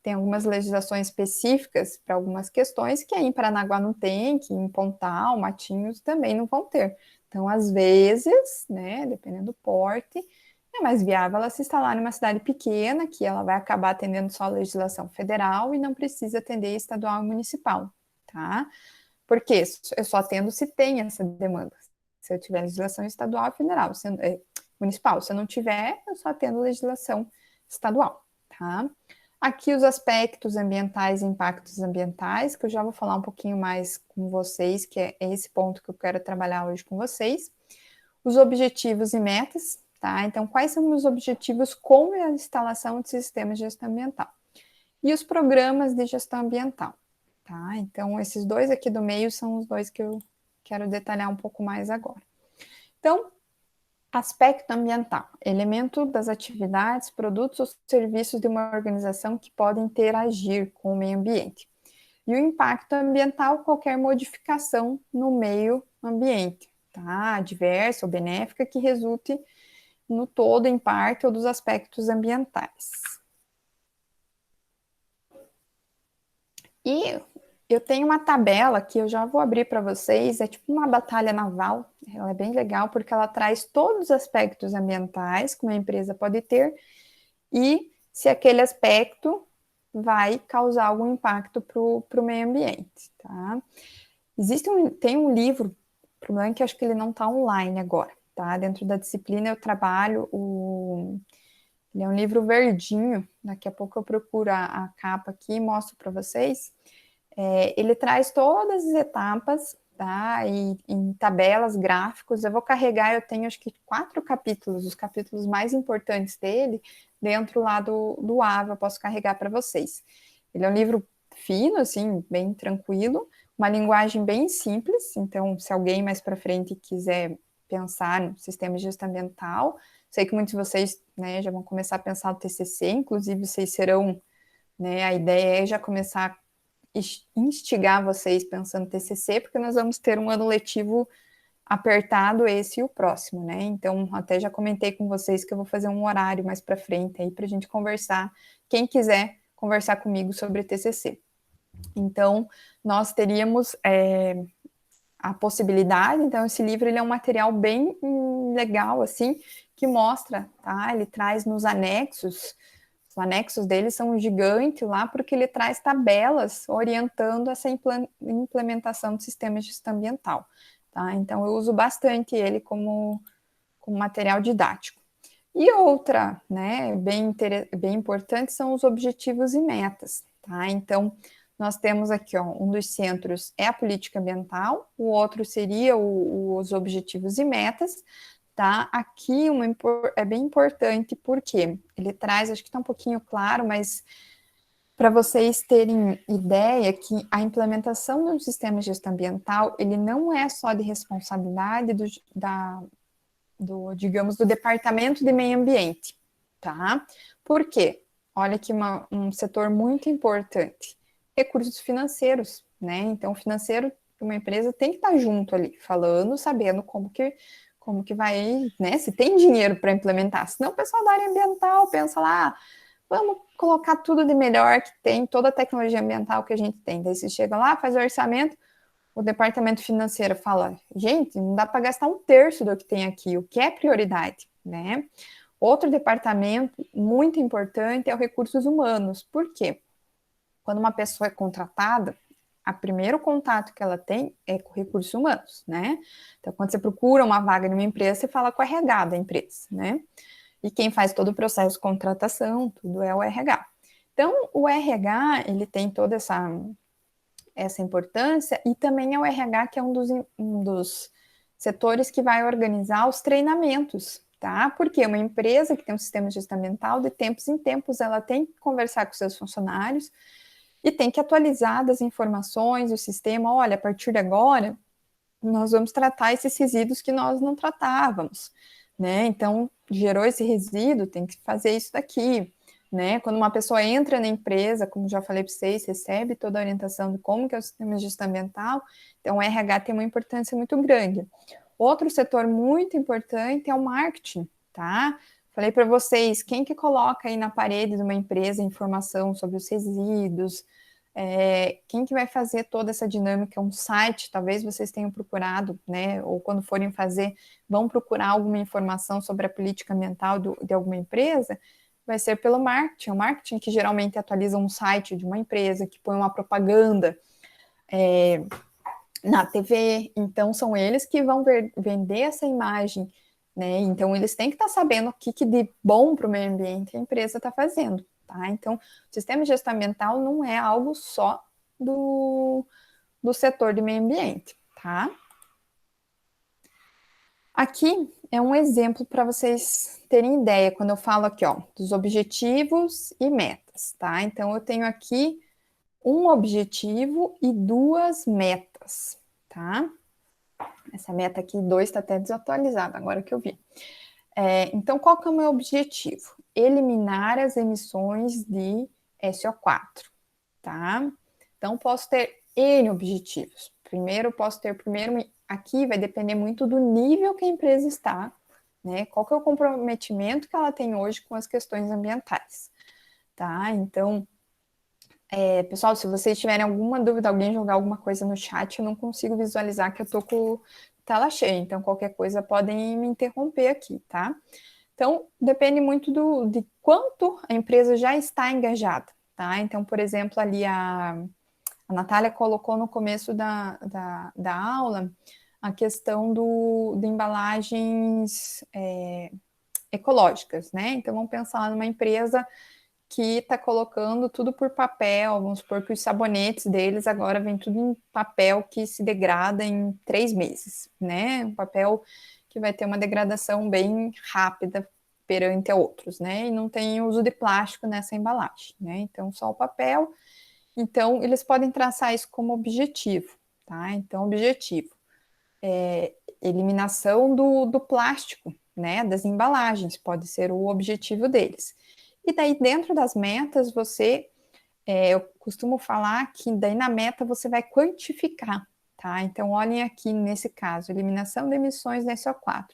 tem algumas legislações específicas para algumas questões que aí em Paranaguá não tem, que em Pontal, Matinhos também não vão ter. Então, às vezes, né, dependendo do porte, é mais viável ela se instalar numa cidade pequena, que ela vai acabar atendendo só a legislação federal e não precisa atender estadual e municipal, tá? Porque eu só atendo se tem essa demanda. Se eu tiver legislação estadual e federal, municipal. Se eu não tiver, eu só atendo legislação estadual, tá? Aqui os aspectos ambientais e impactos ambientais, que eu já vou falar um pouquinho mais com vocês, que é esse ponto que eu quero trabalhar hoje com vocês. Os objetivos e metas, tá? Então, quais são os objetivos com a instalação de sistemas de gestão ambiental? E os programas de gestão ambiental, tá? Então, esses dois aqui do meio são os dois que eu quero detalhar um pouco mais agora. Então, aspecto ambiental, elemento das atividades, produtos ou serviços de uma organização que podem interagir com o meio ambiente. E o impacto ambiental, qualquer modificação no meio ambiente, tá? Adversa ou benéfica que resulte no todo, em parte, ou dos aspectos ambientais. E eu tenho uma tabela que eu já vou abrir para vocês, é tipo uma batalha naval, ela é bem legal porque ela traz todos os aspectos ambientais que uma empresa pode ter e se aquele aspecto vai causar algum impacto para o meio ambiente, tá? Tem um livro, o problema é que acho que ele não está online agora, tá? Dentro da disciplina eu trabalho, ele é um livro verdinho, daqui a pouco eu procuro a capa aqui e mostro para vocês. Ele traz todas as etapas, tá? E em tabelas, gráficos. Eu vou carregar, eu tenho acho que 4 capítulos, os capítulos mais importantes dele, dentro lá do AVA, eu posso carregar para vocês. Ele é um livro fino, assim, bem tranquilo, uma linguagem bem simples, então, se alguém mais para frente quiser pensar no sistema de gestão ambiental, sei que muitos de vocês, né, já vão começar a pensar no TCC, inclusive vocês serão, né, a ideia é já começar a instigar vocês pensando no TCC, porque nós vamos ter um ano letivo apertado, esse e o próximo, né? Então, até já comentei com vocês que eu vou fazer um horário mais para frente aí para a gente conversar. Quem quiser conversar comigo sobre TCC. Então, nós teríamos a possibilidade. Então, esse livro ele é um material bem legal, assim, que mostra, tá? Ele traz nos anexos. Os anexos dele são gigantes lá, porque ele traz tabelas orientando essa implementação do sistema de gestão ambiental. Tá? Então, eu uso bastante ele como material didático. E outra, né, bem importante, são os objetivos e metas. Tá? Então, nós temos aqui, ó, um dos centros é a política ambiental, o outro seria os objetivos e metas. Tá? Aqui é bem importante porque ele traz, acho que está um pouquinho claro, mas para vocês terem ideia que a implementação do sistema de gestão ambiental, ele não é só de responsabilidade digamos, do Departamento de Meio Ambiente, tá? Por quê? Olha aqui um setor muito importante, recursos financeiros, né? Então, o financeiro de uma empresa tem que estar junto ali, falando, sabendo como que vai, né? Se tem dinheiro para implementar. Senão o pessoal da área ambiental pensa lá, vamos colocar tudo de melhor que tem, toda a tecnologia ambiental que a gente tem. Daí você chega lá, faz o orçamento, o departamento financeiro fala, gente, não dá para gastar 1/3 do que tem aqui, o que é prioridade, né? Outro departamento muito importante é o recursos humanos. Por quê? Quando uma pessoa é contratada, o primeiro contato que ela tem é com recursos humanos, né? Então, quando você procura uma vaga numa empresa, você fala com o RH da empresa, né? E quem faz todo o processo de contratação, tudo é o RH. Então, o RH, ele tem toda essa importância, e também é o RH que é um dos setores que vai organizar os treinamentos, tá? Porque uma empresa que tem um sistema de gestão ambiental, de tempos em tempos, ela tem que conversar com seus funcionários e tem que atualizar das informações, o sistema, olha, a partir de agora, nós vamos tratar esses resíduos que nós não tratávamos, né? Então, gerou esse resíduo, tem que fazer isso daqui, né? Quando uma pessoa entra na empresa, como já falei para vocês, recebe toda a orientação de como que é o sistema de gestão ambiental, então o RH tem uma importância muito grande. Outro setor muito importante é o marketing, tá? Falei para vocês, quem que coloca aí na parede de uma empresa informação sobre os resíduos, quem que vai fazer toda essa dinâmica, um site, talvez vocês tenham procurado, né, ou quando forem fazer, vão procurar alguma informação sobre a política ambiental de alguma empresa, vai ser pelo marketing, o marketing que geralmente atualiza um site de uma empresa, que põe uma propaganda na TV, então são eles que vão vender essa imagem, né, então eles têm que estar sabendo o que de bom para o meio ambiente a empresa está fazendo. Tá? Então, o sistema de gestão ambiental não é algo só do setor de meio ambiente, tá? Aqui é um exemplo para vocês terem ideia, quando eu falo aqui, ó, dos objetivos e metas, tá? Então, eu tenho aqui um objetivo e duas metas, tá? Essa meta aqui, 2, está até desatualizada, agora que eu vi. Então, qual que é o meu objetivo? Eliminar as emissões de SO4, tá? Então, posso ter N objetivos. Primeiro, aqui vai depender muito do nível que a empresa está, né? Qual que é o comprometimento que ela tem hoje com as questões ambientais, tá? Então, pessoal, se vocês tiverem alguma dúvida, alguém jogar alguma coisa no chat, eu não consigo visualizar que eu tô com tela cheia, então qualquer coisa podem me interromper aqui, tá? Então, depende muito de quanto a empresa já está engajada, tá? Então, por exemplo, ali a Natália colocou no começo da aula a questão de embalagens ecológicas, né? Então, vamos pensar numa empresa que está colocando tudo por papel, vamos supor que os sabonetes deles agora vem tudo em papel que se degrada em 3 meses, né? Um papel que vai ter uma degradação bem rápida perante a outros, né? E não tem uso de plástico nessa embalagem, né? Então, só o papel. Então, eles podem traçar isso como objetivo, tá? Então, objetivo é eliminação do plástico, né? Das embalagens, pode ser o objetivo deles. E daí, dentro das metas, eu costumo falar que daí na meta você vai quantificar, tá? Então, olhem aqui nesse caso, eliminação de emissões da SO4.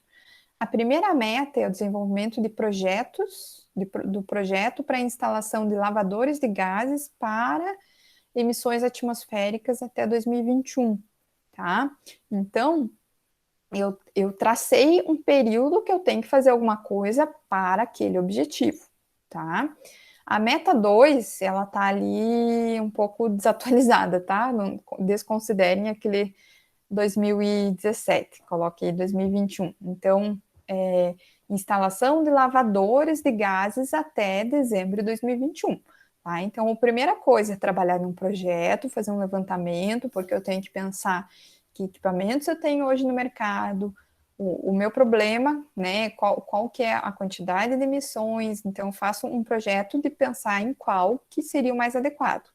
A primeira meta é o desenvolvimento de projetos, do projeto para instalação de lavadores de gases para emissões atmosféricas até 2021, tá? Então, eu tracei um período que eu tenho que fazer alguma coisa para aquele objetivo, tá? A meta 2, ela tá ali um pouco desatualizada, tá? Não desconsiderem aquele 2017, coloquei 2021. Então, instalação de lavadores de gases até dezembro de 2021. Tá? Então, a primeira coisa é trabalhar num projeto, fazer um levantamento, porque eu tenho que pensar que equipamentos eu tenho hoje no mercado, o meu problema, né? Qual que é a quantidade de emissões. Então, eu faço um projeto de pensar em qual que seria o mais adequado.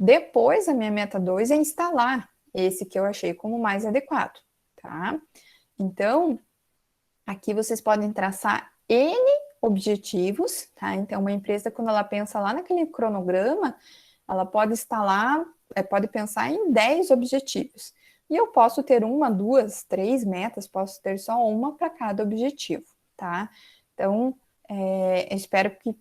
Depois, a minha meta 2 é instalar esse que eu achei como mais adequado, tá? Então, aqui vocês podem traçar N objetivos, tá? Então, uma empresa, quando ela pensa lá naquele cronograma, ela pode instalar, pode pensar em 10 objetivos. E eu posso ter uma, duas, três metas, posso ter só uma para cada objetivo, tá? Então, espero que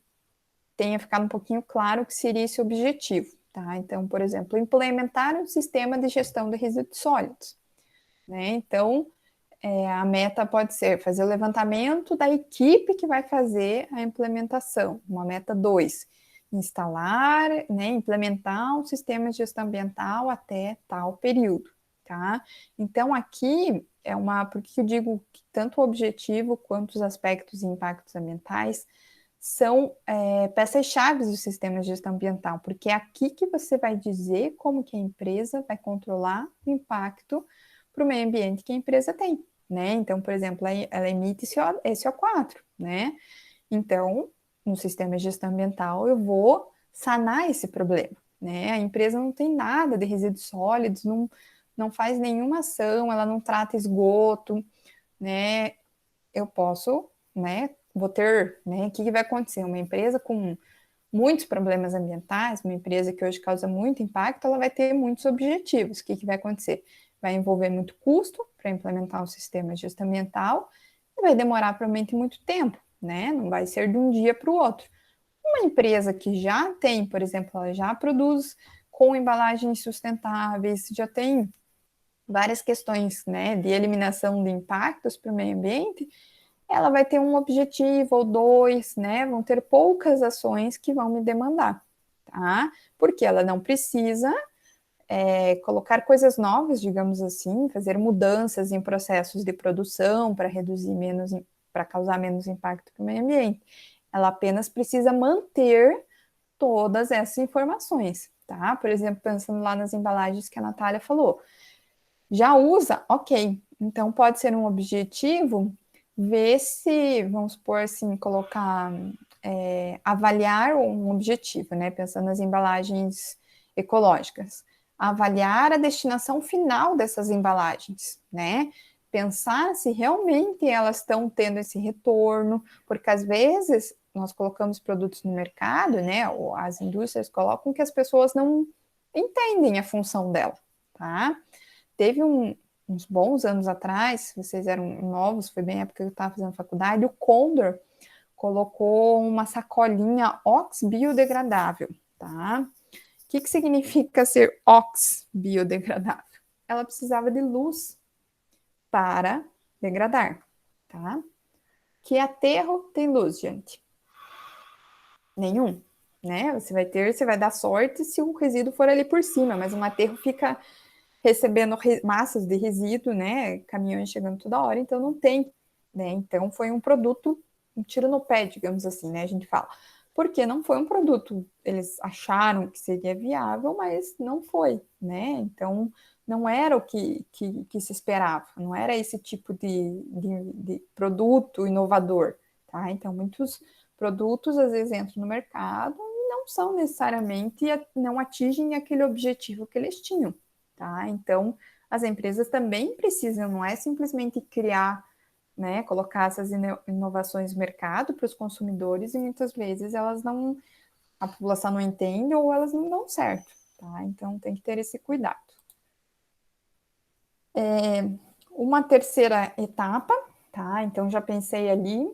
tenha ficado um pouquinho claro o que seria esse objetivo, tá? Então, por exemplo, implementar um sistema de gestão de resíduos sólidos, né? Então, a meta pode ser fazer o levantamento da equipe que vai fazer a implementação. Uma meta 2, instalar, né, implementar um sistema de gestão ambiental até tal período, tá? Então, aqui por que eu digo que tanto o objetivo quanto os aspectos e impactos ambientais são peças-chave do sistema de gestão ambiental, porque é aqui que você vai dizer como que a empresa vai controlar o impacto para o meio ambiente que a empresa tem, né? Então, por exemplo, ela emite SO4, né? Então, no sistema de gestão ambiental, eu vou sanar esse problema, né? A empresa não tem nada de resíduos sólidos, não faz nenhuma ação, ela não trata esgoto, né? Eu posso, né? Vou ter, né? O que vai acontecer? Uma empresa com muitos problemas ambientais, uma empresa que hoje causa muito impacto, ela vai ter muitos objetivos. O que vai acontecer? Vai envolver muito custo para implementar um sistema de gestão ambiental e vai demorar provavelmente muito tempo, né? Não vai ser de um dia para o outro. Uma empresa que já tem, por exemplo, ela já produz com embalagens sustentáveis, já tem várias questões, né, de eliminação de impactos para o meio ambiente, ela vai ter um objetivo ou dois, né? Vão ter poucas ações que vão me demandar, tá? Porque ela não precisa colocar coisas novas, digamos assim, fazer mudanças em processos de produção para reduzir menos, para causar menos impacto para o meio ambiente. Ela apenas precisa manter todas essas informações, tá? Por exemplo, pensando lá nas embalagens que a Natália falou. Já usa? Ok. Então, pode ser um objetivo ver se, vamos supor assim, colocar, avaliar um objetivo, né? Pensando nas embalagens ecológicas. Avaliar a destinação final dessas embalagens, né? Pensar se realmente elas estão tendo esse retorno, porque às vezes nós colocamos produtos no mercado, né? Ou as indústrias colocam que as pessoas não entendem a função dela, tá? Teve uns bons anos atrás, vocês eram novos, foi bem a época que eu estava fazendo faculdade, o Condor colocou uma sacolinha ox biodegradável, tá? O que significa ser ox biodegradável? Ela precisava de luz para degradar, tá? Que aterro tem luz, gente? Nenhum, né? Você vai dar sorte se o resíduo for ali por cima, mas um aterro fica recebendo massas de resíduo, né? Caminhões chegando toda hora, então não tem, né? Então foi um produto, um tiro no pé, digamos assim, né? A gente fala. Porque não foi um produto, eles acharam que seria viável, mas não foi, né? Então não era o que se esperava, não era esse tipo de produto inovador, tá? Então muitos produtos às vezes entram no mercado e não são necessariamente, não atingem aquele objetivo que eles tinham, tá? Então, as empresas também precisam, não é simplesmente criar, né, colocar essas inovações no mercado para os consumidores e muitas vezes elas não, a população não entende ou elas não dão certo, tá? Então, tem que ter esse cuidado. Uma terceira etapa, tá? Então, já pensei ali,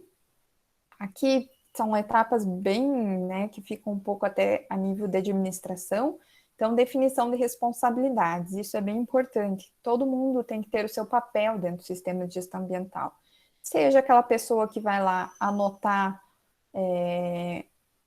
aqui são etapas bem, né, que ficam um pouco até a nível de administração. Então, definição de responsabilidades, isso é bem importante. Todo mundo tem que ter o seu papel dentro do sistema de gestão ambiental. Seja aquela pessoa que vai lá anotar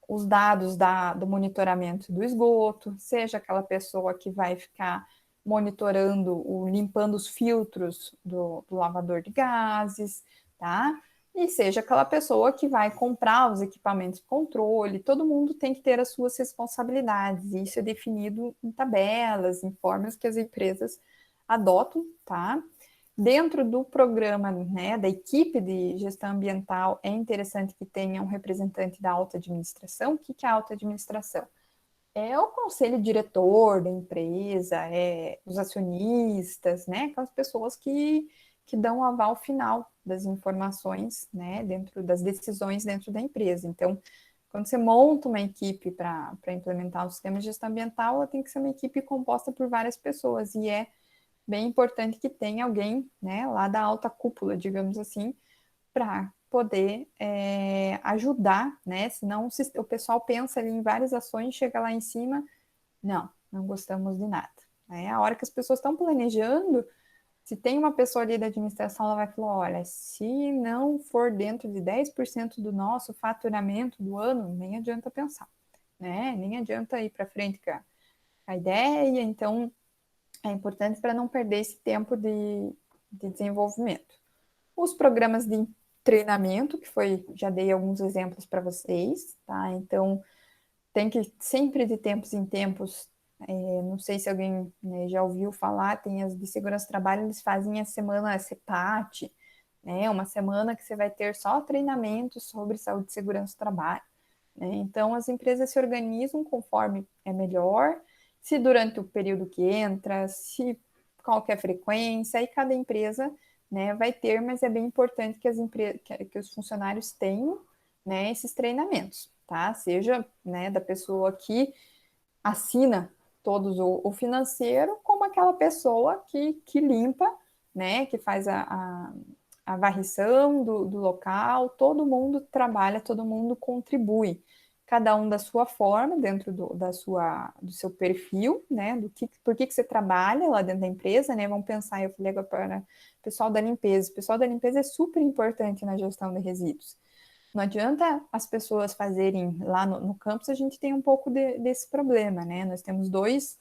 os dados do monitoramento do esgoto, seja aquela pessoa que vai ficar monitorando, limpando os filtros do lavador de gases, tá? E seja aquela pessoa que vai comprar os equipamentos de controle, todo mundo tem que ter as suas responsabilidades, e isso é definido em tabelas, em formas que as empresas adotam, tá? Dentro do programa, né, da equipe de gestão ambiental, é interessante que tenha um representante da alta administração. O que é a alta administração? É o conselho diretor da empresa, os acionistas, né, aquelas pessoas que dão o aval final das informações, né, dentro das decisões dentro da empresa. Então, quando você monta uma equipe para implementar o sistema de gestão ambiental, ela tem que ser uma equipe composta por várias pessoas, e é bem importante que tenha alguém, né, lá da alta cúpula, digamos assim, para poder ajudar, né? Senão o pessoal pensa ali em várias ações, chega lá em cima, não gostamos de nada. Né? A hora que as pessoas estão planejando, se tem uma pessoa ali da administração, ela vai falar, olha, se não for dentro de 10% do nosso faturamento do ano, nem adianta pensar, né? Nem adianta ir para frente com a ideia, então é importante para não perder esse tempo de desenvolvimento. Os programas de treinamento, que foi, já dei alguns exemplos para vocês, tá? Então, tem que sempre de tempos em tempos, não sei se alguém, né, já ouviu falar, tem as de segurança do trabalho, eles fazem a semana CEPAT, né? Uma semana que você vai ter só treinamento sobre saúde e segurança do trabalho. Né? Então, as empresas se organizam conforme é melhor, se durante o período que entra, se qualquer frequência, aí cada empresa, né, vai ter, mas é bem importante que, que os funcionários tenham, né, esses treinamentos, tá? Seja, né, da pessoa que assina todos o financeiro, como aquela pessoa que limpa, né, que faz a varrição do local, todo mundo trabalha, todo mundo contribui, cada um da sua forma, dentro do seu perfil, né, por que você trabalha lá dentro da empresa, né, vamos pensar, eu falei agora para o pessoal da limpeza, o pessoal da limpeza é super importante na gestão de resíduos. Não adianta as pessoas fazerem lá no campus, a gente tem um pouco desse problema, né? Nós temos dois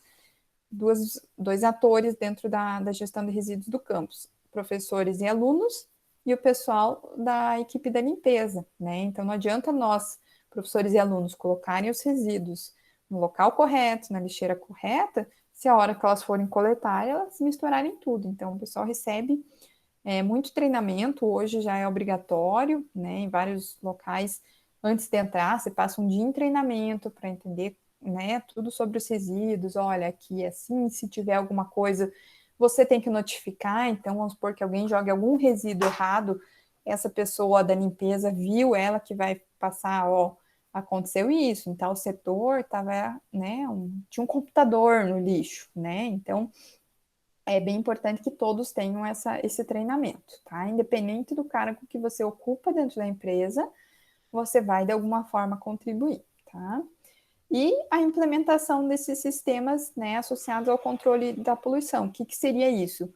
atores dentro da gestão de resíduos do campus, professores e alunos, e o pessoal da equipe da limpeza, né? Então não adianta nós, professores e alunos, colocarem os resíduos no local correto, na lixeira correta, se a hora que elas forem coletar, elas misturarem tudo. Então, o pessoal recebe muito treinamento, hoje já é obrigatório, né? Em vários locais, antes de entrar, você passa um dia em treinamento para entender, né, tudo sobre os resíduos. Olha, aqui é assim, se tiver alguma coisa, você tem que notificar. Então, vamos supor que alguém jogue algum resíduo errado, essa pessoa da limpeza viu, ela que vai passar, ó, aconteceu isso, então o setor estava, né, tinha um computador no lixo, né? Então, é bem importante que todos tenham esse treinamento, tá? Independente do cargo que você ocupa dentro da empresa, você vai de alguma forma contribuir, tá? E a implementação desses sistemas, né, associados ao controle da poluição. O que seria isso?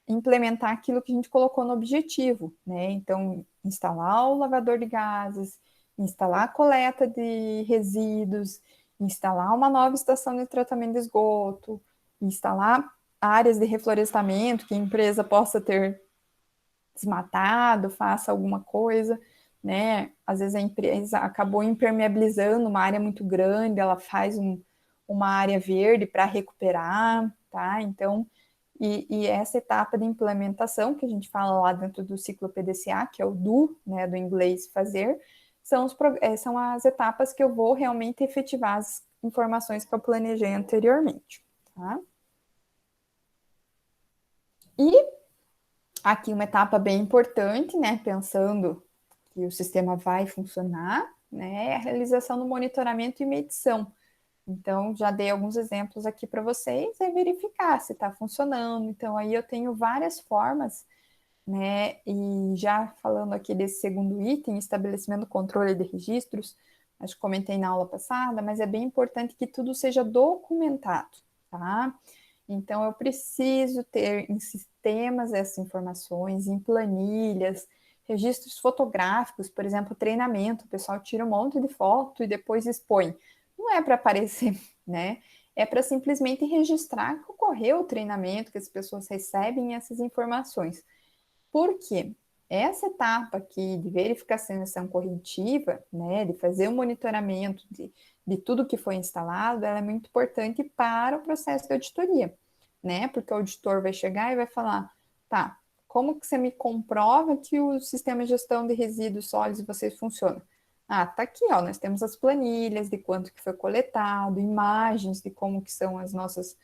Implementar aquilo que a gente colocou no objetivo, né? Então, instalar o lavador de gases, instalar a coleta de resíduos, instalar uma nova estação de tratamento de esgoto, instalar áreas de reflorestamento que a empresa possa ter desmatado, faça alguma coisa, né? Às vezes a empresa acabou impermeabilizando uma área muito grande, ela faz uma área verde para recuperar, tá? Então, e essa etapa de implementação, que a gente fala lá dentro do ciclo PDCA, que é o do, né, do inglês fazer, são as etapas que eu vou realmente efetivar as informações que eu planejei anteriormente, tá? E aqui uma etapa bem importante, né, pensando que o sistema vai funcionar, né, é a realização do monitoramento e medição. Então, já dei alguns exemplos aqui para vocês, é verificar se está funcionando. Então, aí eu tenho várias formas, né? E já falando aqui desse segundo item, estabelecimento do controle de registros, acho que comentei na aula passada, mas é bem importante que tudo seja documentado, tá? Então, eu preciso ter em sistemas essas informações, em planilhas, registros fotográficos, por exemplo, treinamento, o pessoal tira um monte de foto e depois expõe. Não é para aparecer, né? É para simplesmente registrar que ocorreu o treinamento, que as pessoas recebem essas informações. Por quê? Essa etapa aqui de verificação corretiva, né, de fazer o monitoramento de tudo que foi instalado, ela é muito importante para o processo de auditoria, né? Porque o auditor vai chegar e vai falar, tá, como que você me comprova que o sistema de gestão de resíduos sólidos de vocês funciona? Ah, tá aqui, ó, nós temos as planilhas de quanto que foi coletado, imagens de como que são as nossas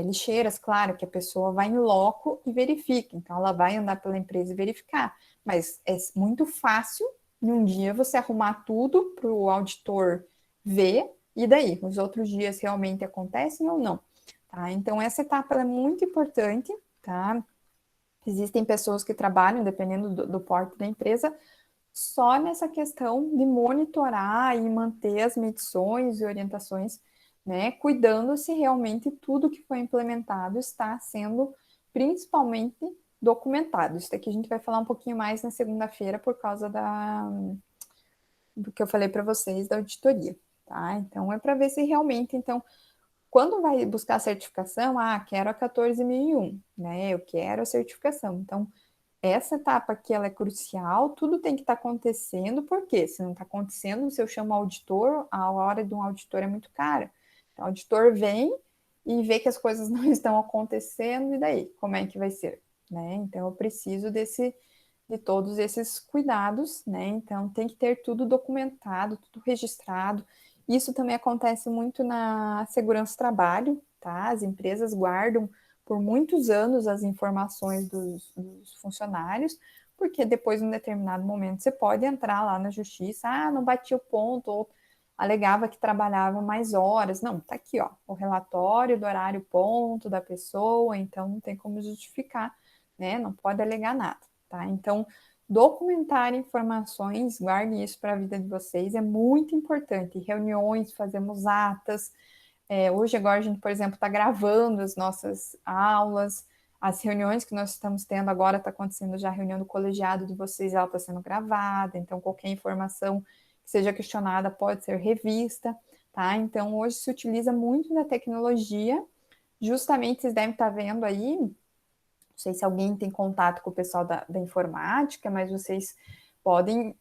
lixeiras, claro que a pessoa vai em loco e verifica, então ela vai andar pela empresa e verificar, mas é muito fácil em um dia você arrumar tudo para o auditor ver, e daí? Os outros dias realmente acontecem ou não? Tá? Então, essa etapa é muito importante, tá? Existem pessoas que trabalham, dependendo do porte da empresa, só nessa questão de monitorar e manter as medições e orientações, né, cuidando se realmente tudo que foi implementado está sendo principalmente documentado. Isso daqui a gente vai falar um pouquinho mais na segunda-feira por causa do que eu falei para vocês da auditoria, tá? Então é para ver se realmente, então, quando vai buscar a certificação, quero a 14.001, né? Eu quero a certificação. Então, essa etapa aqui ela é crucial, tudo tem que estar acontecendo, porque se não está acontecendo, se eu chamo o auditor, a hora de um auditor é muito cara. Então, o auditor vem e vê que as coisas não estão acontecendo, e daí? Como é que vai ser? Né? Então, eu preciso de todos esses cuidados, né? Então, tem que ter tudo documentado, tudo registrado. Isso também acontece muito na segurança do trabalho, tá? As empresas guardam por muitos anos as informações dos funcionários, porque depois, em um determinado momento, você pode entrar lá na justiça, não bati o ponto, ou alegava que trabalhava mais horas. Não, tá aqui, ó, o relatório do horário ponto da pessoa, então não tem como justificar, né? Não pode alegar nada, tá? Então, documentar informações, guarde isso para a vida de vocês, é muito importante. Reuniões, fazemos atas, hoje, agora, a gente, por exemplo, está gravando as nossas aulas, as reuniões que nós estamos tendo agora, está acontecendo já a reunião do colegiado de vocês, ela está sendo gravada, então qualquer informação que seja questionada pode ser revista, tá? Então, hoje se utiliza muito da tecnologia, justamente vocês devem estar vendo aí, não sei se alguém tem contato com o pessoal da informática, mas vocês podem,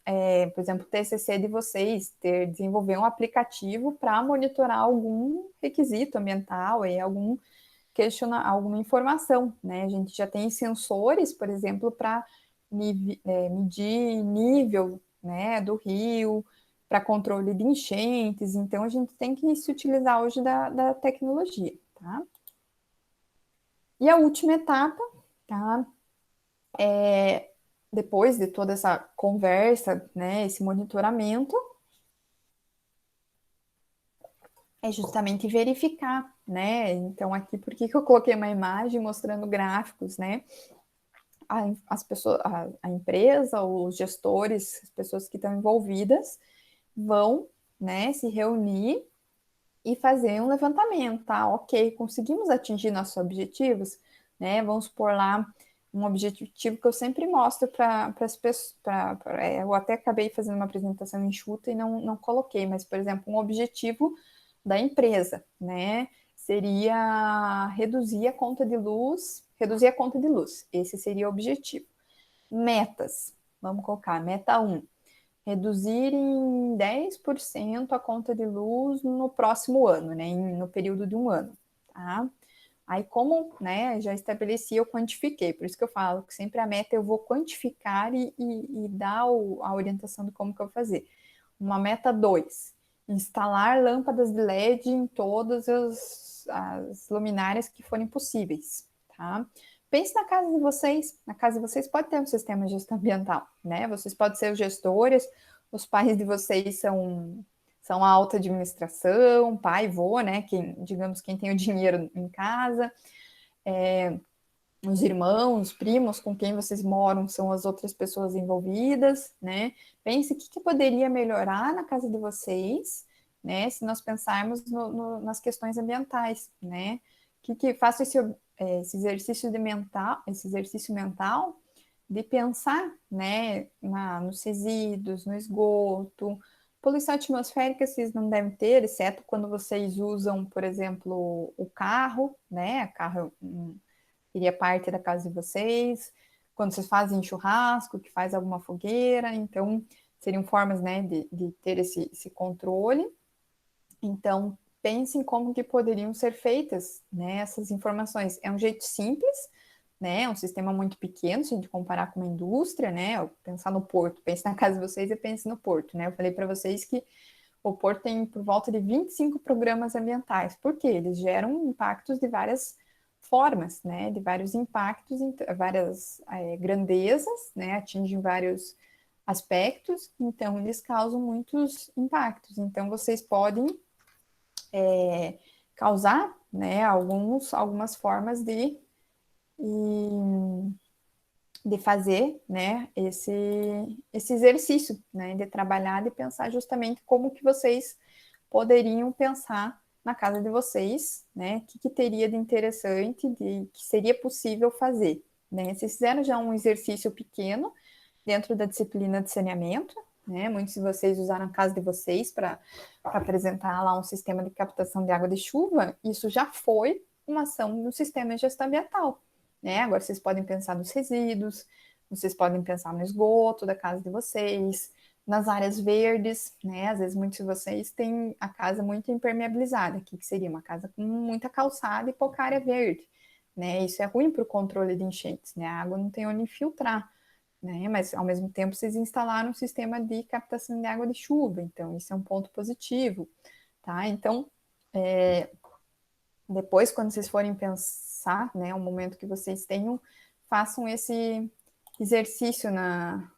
por exemplo, o TCC de vocês desenvolver um aplicativo para monitorar algum requisito ambiental e alguma informação, né? A gente já tem sensores, por exemplo, para medir nível, né, do rio, para controle de enchentes. Então, a gente tem que se utilizar hoje da tecnologia, tá? E a última etapa, tá? Depois de toda essa conversa, né, esse monitoramento, é justamente verificar, né? Então, aqui, por que eu coloquei uma imagem mostrando gráficos, né? As pessoas, a empresa, os gestores, as pessoas que estão envolvidas, vão, né, se reunir e fazer um levantamento, tá? Ok, conseguimos atingir nossos objetivos, né? Vamos supor lá um objetivo que eu sempre mostro para as pessoas. Eu até acabei fazendo uma apresentação enxuta e não coloquei, mas, por exemplo, um objetivo da empresa, né? Seria reduzir a conta de luz, Esse seria o objetivo. Metas, vamos colocar, meta 1, reduzir em 10% a conta de luz no próximo ano, né, no período de um ano, tá? Aí como, né, já estabeleci, eu quantifiquei, por isso que eu falo que sempre a meta eu vou quantificar e dar a orientação de como que eu vou fazer. Uma meta 2, instalar lâmpadas de LED em todas as luminárias que forem possíveis, tá? Pense na casa de vocês. Na casa de vocês pode ter um sistema de gestão ambiental, né? Vocês podem ser os gestores, os pais de vocês são a alta administração, pai, vô, né? Digamos, quem tem o dinheiro em casa, os irmãos, primos com quem vocês moram são as outras pessoas envolvidas, né? Pense o que poderia melhorar na casa de vocês, né? Se nós pensarmos nas questões ambientais, né? Que faça esse exercício mental de pensar, né, nos resíduos, no esgoto. Poluição atmosférica vocês não devem ter, exceto quando vocês usam, por exemplo, o carro, né? Carro seria parte da casa de vocês. Quando vocês fazem churrasco, que faz alguma fogueira, então seriam formas, né, de ter esse controle. Então, pensem como que poderiam ser feitas, né, essas informações. É um jeito simples, né, é um sistema muito pequeno, se a gente comparar com uma indústria, né, pensar no porto, pense na casa de vocês e pense no porto, né, eu falei para vocês que o porto tem por volta de 25 programas ambientais, porque eles geram impactos de várias formas, né, de vários impactos, várias grandezas, né, atingem vários aspectos, então eles causam muitos impactos. Então vocês podem causar, né, algumas formas de fazer, né, esse exercício, né, de trabalhar, de pensar justamente como que vocês poderiam pensar na casa de vocês, né, o que teria de interessante, que seria possível fazer, né. Vocês fizeram já um exercício pequeno dentro da disciplina de saneamento, né, muitos de vocês usaram a casa de vocês para apresentar lá um sistema de captação de água de chuva, isso já foi uma ação no sistema de gestão ambiental, né, agora vocês podem pensar nos resíduos, vocês podem pensar no esgoto da casa de vocês, nas áreas verdes, né? Às vezes muitos de vocês têm a casa muito impermeabilizada, que seria uma casa com muita calçada e pouca área verde, né? Isso é ruim para o controle de enchentes, né? A água não tem onde infiltrar, né? Mas ao mesmo tempo vocês instalaram um sistema de captação de água de chuva, então isso é um ponto positivo, tá? Então, depois quando vocês forem pensar, né, o momento que vocês tenham, façam esse exercício na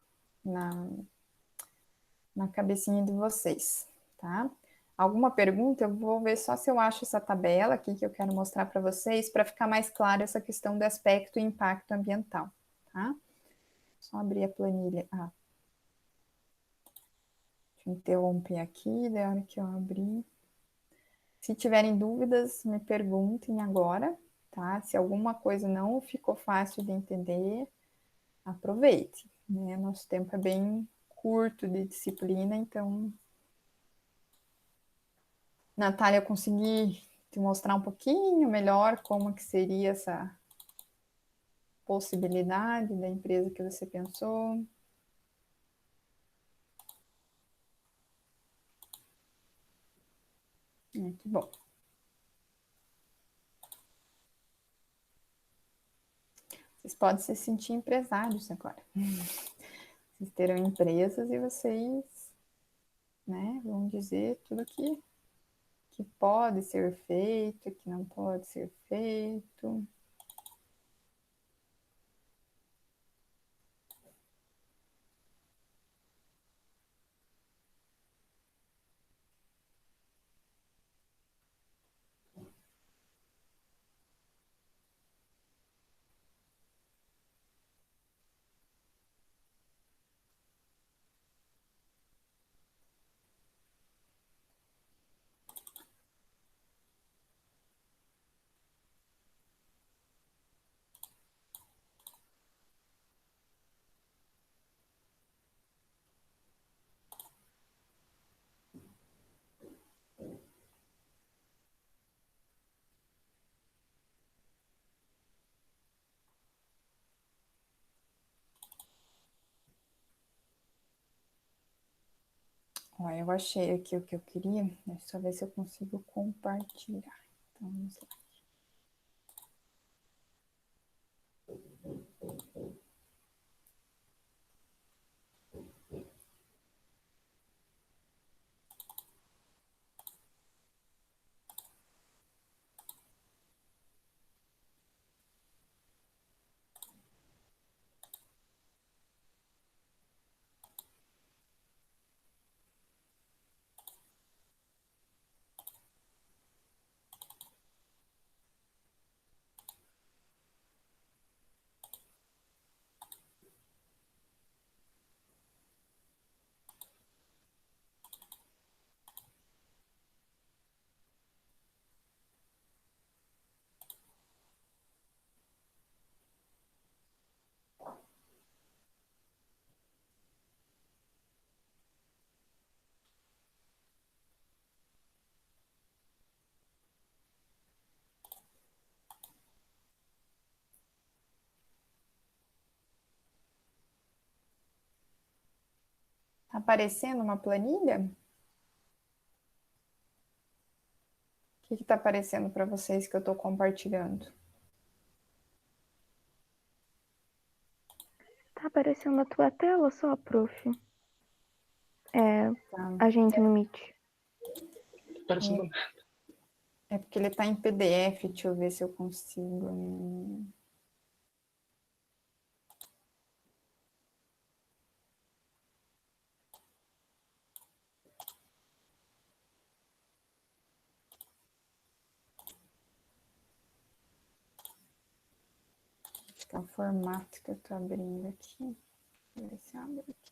na cabecinha de vocês, tá? Alguma pergunta? Eu vou ver só se eu acho essa tabela aqui que eu quero mostrar para vocês, para ficar mais claro essa questão do aspecto e impacto ambiental, tá? Só abrir a planilha. Deixa eu interromper aqui, da hora que eu abri. Se tiverem dúvidas, me perguntem agora, tá? Se alguma coisa não ficou fácil de entender, aproveite, né? Nosso tempo é bem curto de disciplina, então Natália, eu consegui te mostrar um pouquinho melhor como que seria essa possibilidade da empresa que você pensou. Que bom. Vocês podem se sentir empresários agora. Vocês terão empresas e vocês, né, vão dizer tudo que pode ser feito, que não pode ser feito. Ó, eu achei aqui o que eu queria. Deixa eu só ver se eu consigo compartilhar. Então, vamos lá. Tá aparecendo uma planilha? O que está aparecendo para vocês que eu estou compartilhando? Tá aparecendo a tua tela só, prof? Tá. A gente no Meet. É porque ele está em PDF. Deixa eu ver se eu consigo. Acho que é o formato que eu estou abrindo aqui. Deixa eu ver se abre aqui.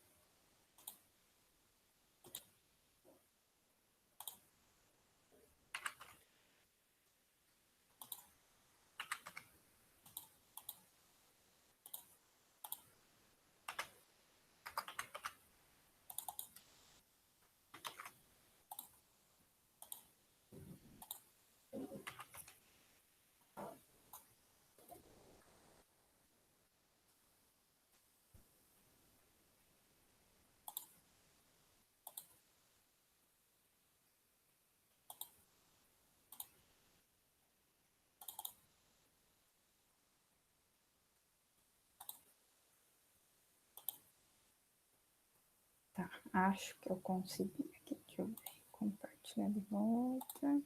Tá, acho que eu consegui aqui. Deixa eu ver. Compartilhar de volta.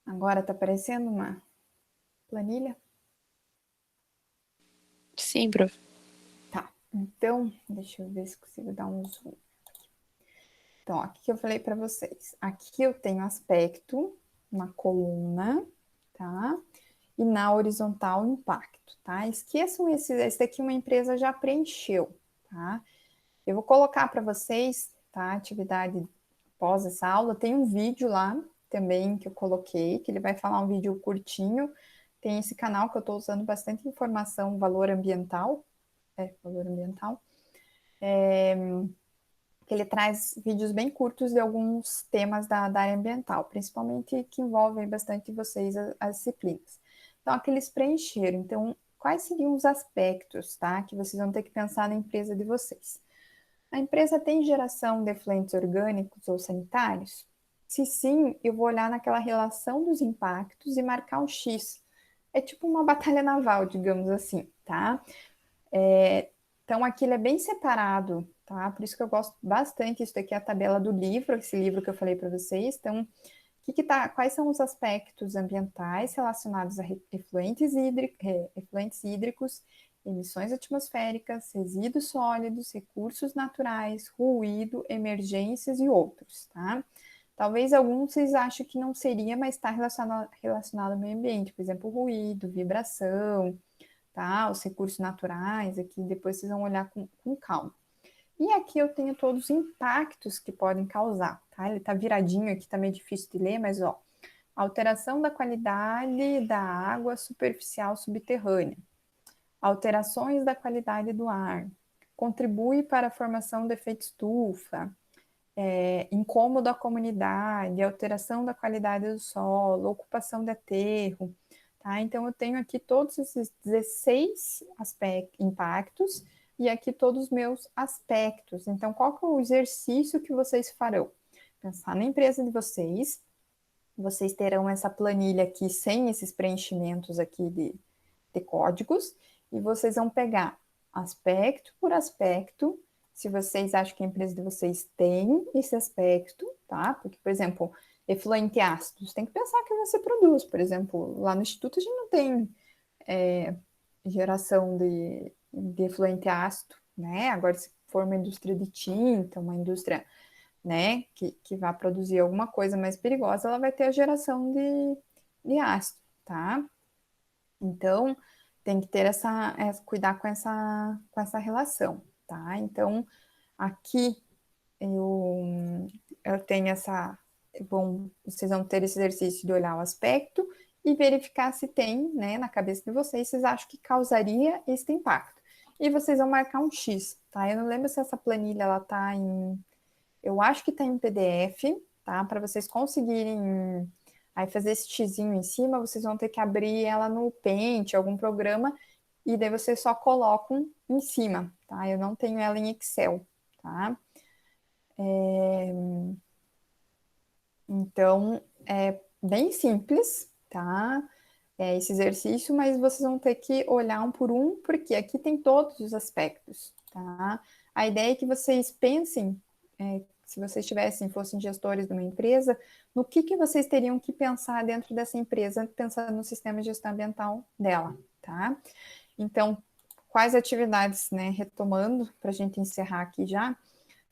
Agora tá aparecendo uma planilha? Sim, prof. Tá, então, deixa eu ver se consigo dar um zoom. Então, ó, o que eu falei para vocês? Aqui eu tenho aspecto, uma coluna, tá? E na horizontal, impacto, tá? Esqueçam esse daqui uma empresa já preencheu, tá? Eu vou colocar para vocês, tá? Atividade após essa aula, tem um vídeo lá também que eu coloquei, que ele vai falar um vídeo curtinho. Tem esse canal que eu estou usando bastante informação, valor ambiental, valor ambiental, que ele traz vídeos bem curtos de alguns temas da área ambiental, principalmente que envolvem bastante vocês as disciplinas. Então, aqui eles preencheram. Então, quais seriam os aspectos, tá, que vocês vão ter que pensar na empresa de vocês? A empresa tem geração de efluentes orgânicos ou sanitários? Se sim, eu vou olhar naquela relação dos impactos e marcar um X. É tipo uma batalha naval, digamos assim, tá? Então, aquilo é bem separado, tá? Por isso que eu gosto bastante. Isso daqui é a tabela do livro, esse livro que eu falei para vocês. Então, quais são os aspectos ambientais relacionados a efluentes hídricos, emissões atmosféricas, resíduos sólidos, recursos naturais, ruído, emergências e outros, tá? Talvez alguns vocês achem que não seria, mas está relacionado ao meio ambiente, por exemplo, ruído, vibração, tá? Os recursos naturais, aqui depois vocês vão olhar com calma. E aqui eu tenho todos os impactos que podem causar, tá? Ele tá viradinho aqui, tá meio difícil de ler, mas ó, alteração da qualidade da água superficial subterrânea, alterações da qualidade do ar, contribui para a formação de efeito estufa, incômodo à comunidade, alteração da qualidade do solo, ocupação de aterro, tá? Então, eu tenho aqui todos esses 16 impactos e aqui todos os meus aspectos. Então, qual que é o exercício que vocês farão? Pensar na empresa de vocês terão essa planilha aqui sem esses preenchimentos aqui de códigos, e vocês vão pegar aspecto por aspecto, se vocês acham que a empresa de vocês tem esse aspecto, tá? Porque, por exemplo, efluente ácido, você tem que pensar que você produz. Por exemplo, lá no Instituto a gente não tem geração de efluente ácido, né? Agora, se for uma indústria de tinta, uma indústria, né, que vai produzir alguma coisa mais perigosa, ela vai ter a geração de ácido, tá? Então, tem que ter cuidar com essa relação, tá? Então, aqui eu tenho vocês vão ter esse exercício de olhar o aspecto e verificar se tem, né, na cabeça de vocês acham que causaria esse impacto. E vocês vão marcar um X, tá? Eu não lembro se essa planilha, ela tá eu acho que tá em PDF, tá? Para vocês conseguirem aí fazer esse xizinho em cima, vocês vão ter que abrir ela no Paint, algum programa, e daí vocês só colocam em cima, tá? Eu não tenho ela em Excel, tá? Então, é bem simples, tá? Esse exercício, mas vocês vão ter que olhar um por um, porque aqui tem todos os aspectos, tá? A ideia é que vocês pensem, se vocês fossem gestores de uma empresa, no que vocês teriam que pensar dentro dessa empresa, pensando no sistema de gestão ambiental dela, tá? Então, quais atividades, né, retomando, para a gente encerrar aqui já,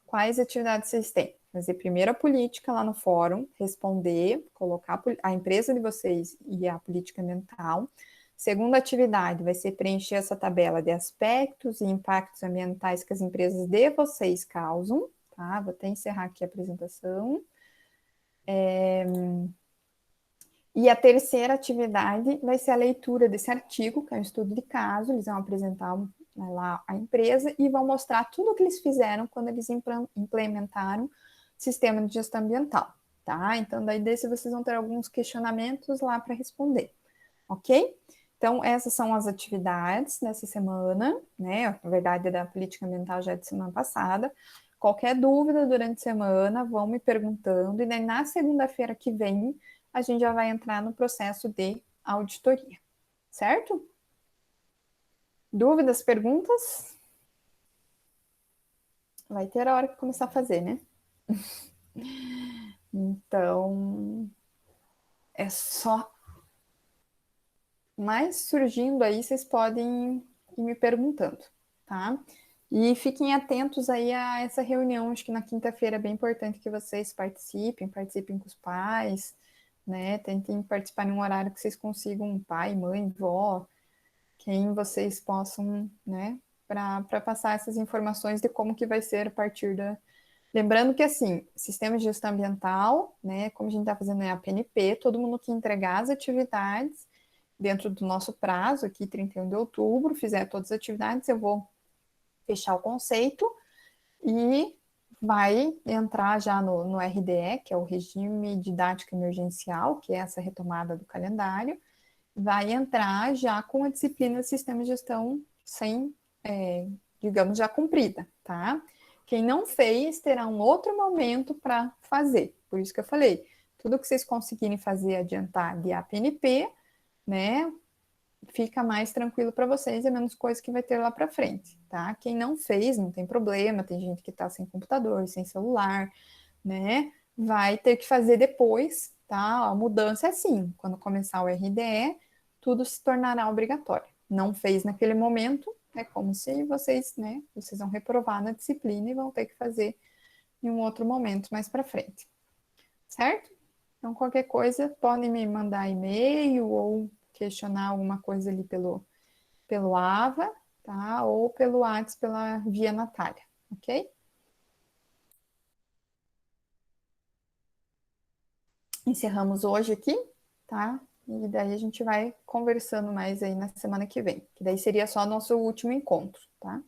quais atividades vocês têm? Fazer primeiro a política lá no fórum, responder, colocar a empresa de vocês e a política ambiental. Segunda atividade vai ser preencher essa tabela de aspectos e impactos ambientais que as empresas de vocês causam, tá? Vou até encerrar aqui a apresentação. E a terceira atividade vai ser a leitura desse artigo, que é um estudo de caso. Eles vão apresentar, né, lá a empresa e vão mostrar tudo o que eles fizeram quando eles implementaram o sistema de gestão ambiental, tá? Então, daí desse vocês vão ter alguns questionamentos lá para responder, ok? Então, essas são as atividades dessa semana, né? Na verdade, da política ambiental já é de semana passada. Qualquer dúvida durante a semana, vão me perguntando, e daí na segunda-feira que vem, a gente já vai entrar no processo de auditoria, certo? Dúvidas, perguntas? Vai ter a hora que começar a fazer, né? Então, é só. Mas surgindo aí, vocês podem ir me perguntando, tá? E fiquem atentos aí a essa reunião, acho que na quinta-feira é bem importante que vocês participem com os pais, né? Tentem participar em um horário que vocês consigam, pai, mãe, vó, quem vocês possam, né? Para passar essas informações de como que vai ser a partir da. Lembrando que, assim, sistema de gestão ambiental, né? Como a gente está fazendo a PNP, todo mundo que entregar as atividades dentro do nosso prazo, aqui, 31 de outubro, fizer todas as atividades, eu vou fechar o conceito e vai entrar já no RDE, que é o Regime Didático Emergencial, que é essa retomada do calendário, vai entrar já com a disciplina de Sistema de Gestão sem, digamos, já cumprida, tá? Quem não fez terá um outro momento para fazer. Por isso que eu falei, tudo que vocês conseguirem fazer, adiantar, guiar PNP, né? Fica mais tranquilo para vocês, é menos coisa que vai ter lá para frente, tá? Quem não fez, não tem problema, tem gente que está sem computador, sem celular, né? Vai ter que fazer depois, tá? A mudança é assim, quando começar o RDE, tudo se tornará obrigatório. Não fez naquele momento, é como se vocês, né? Vocês vão reprovar na disciplina e vão ter que fazer em um outro momento mais para frente, certo? Então, qualquer coisa, podem me mandar e-mail ou questionar alguma coisa ali pelo AVA, tá? Ou pelo WhatsApp, pela via Natália, ok? Encerramos hoje aqui, tá? E daí a gente vai conversando mais aí na semana que vem, que daí seria só nosso último encontro, tá?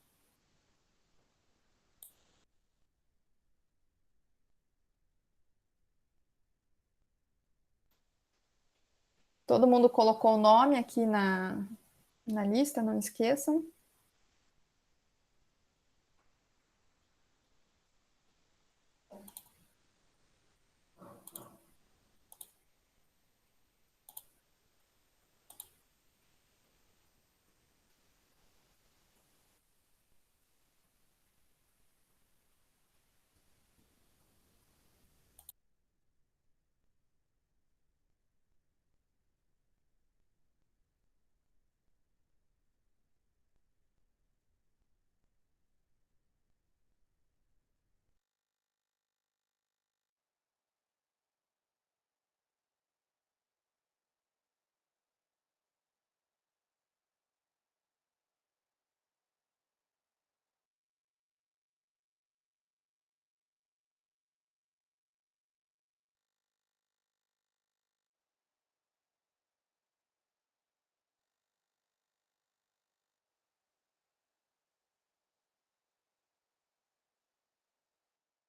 Todo mundo colocou o nome aqui na lista, não esqueçam.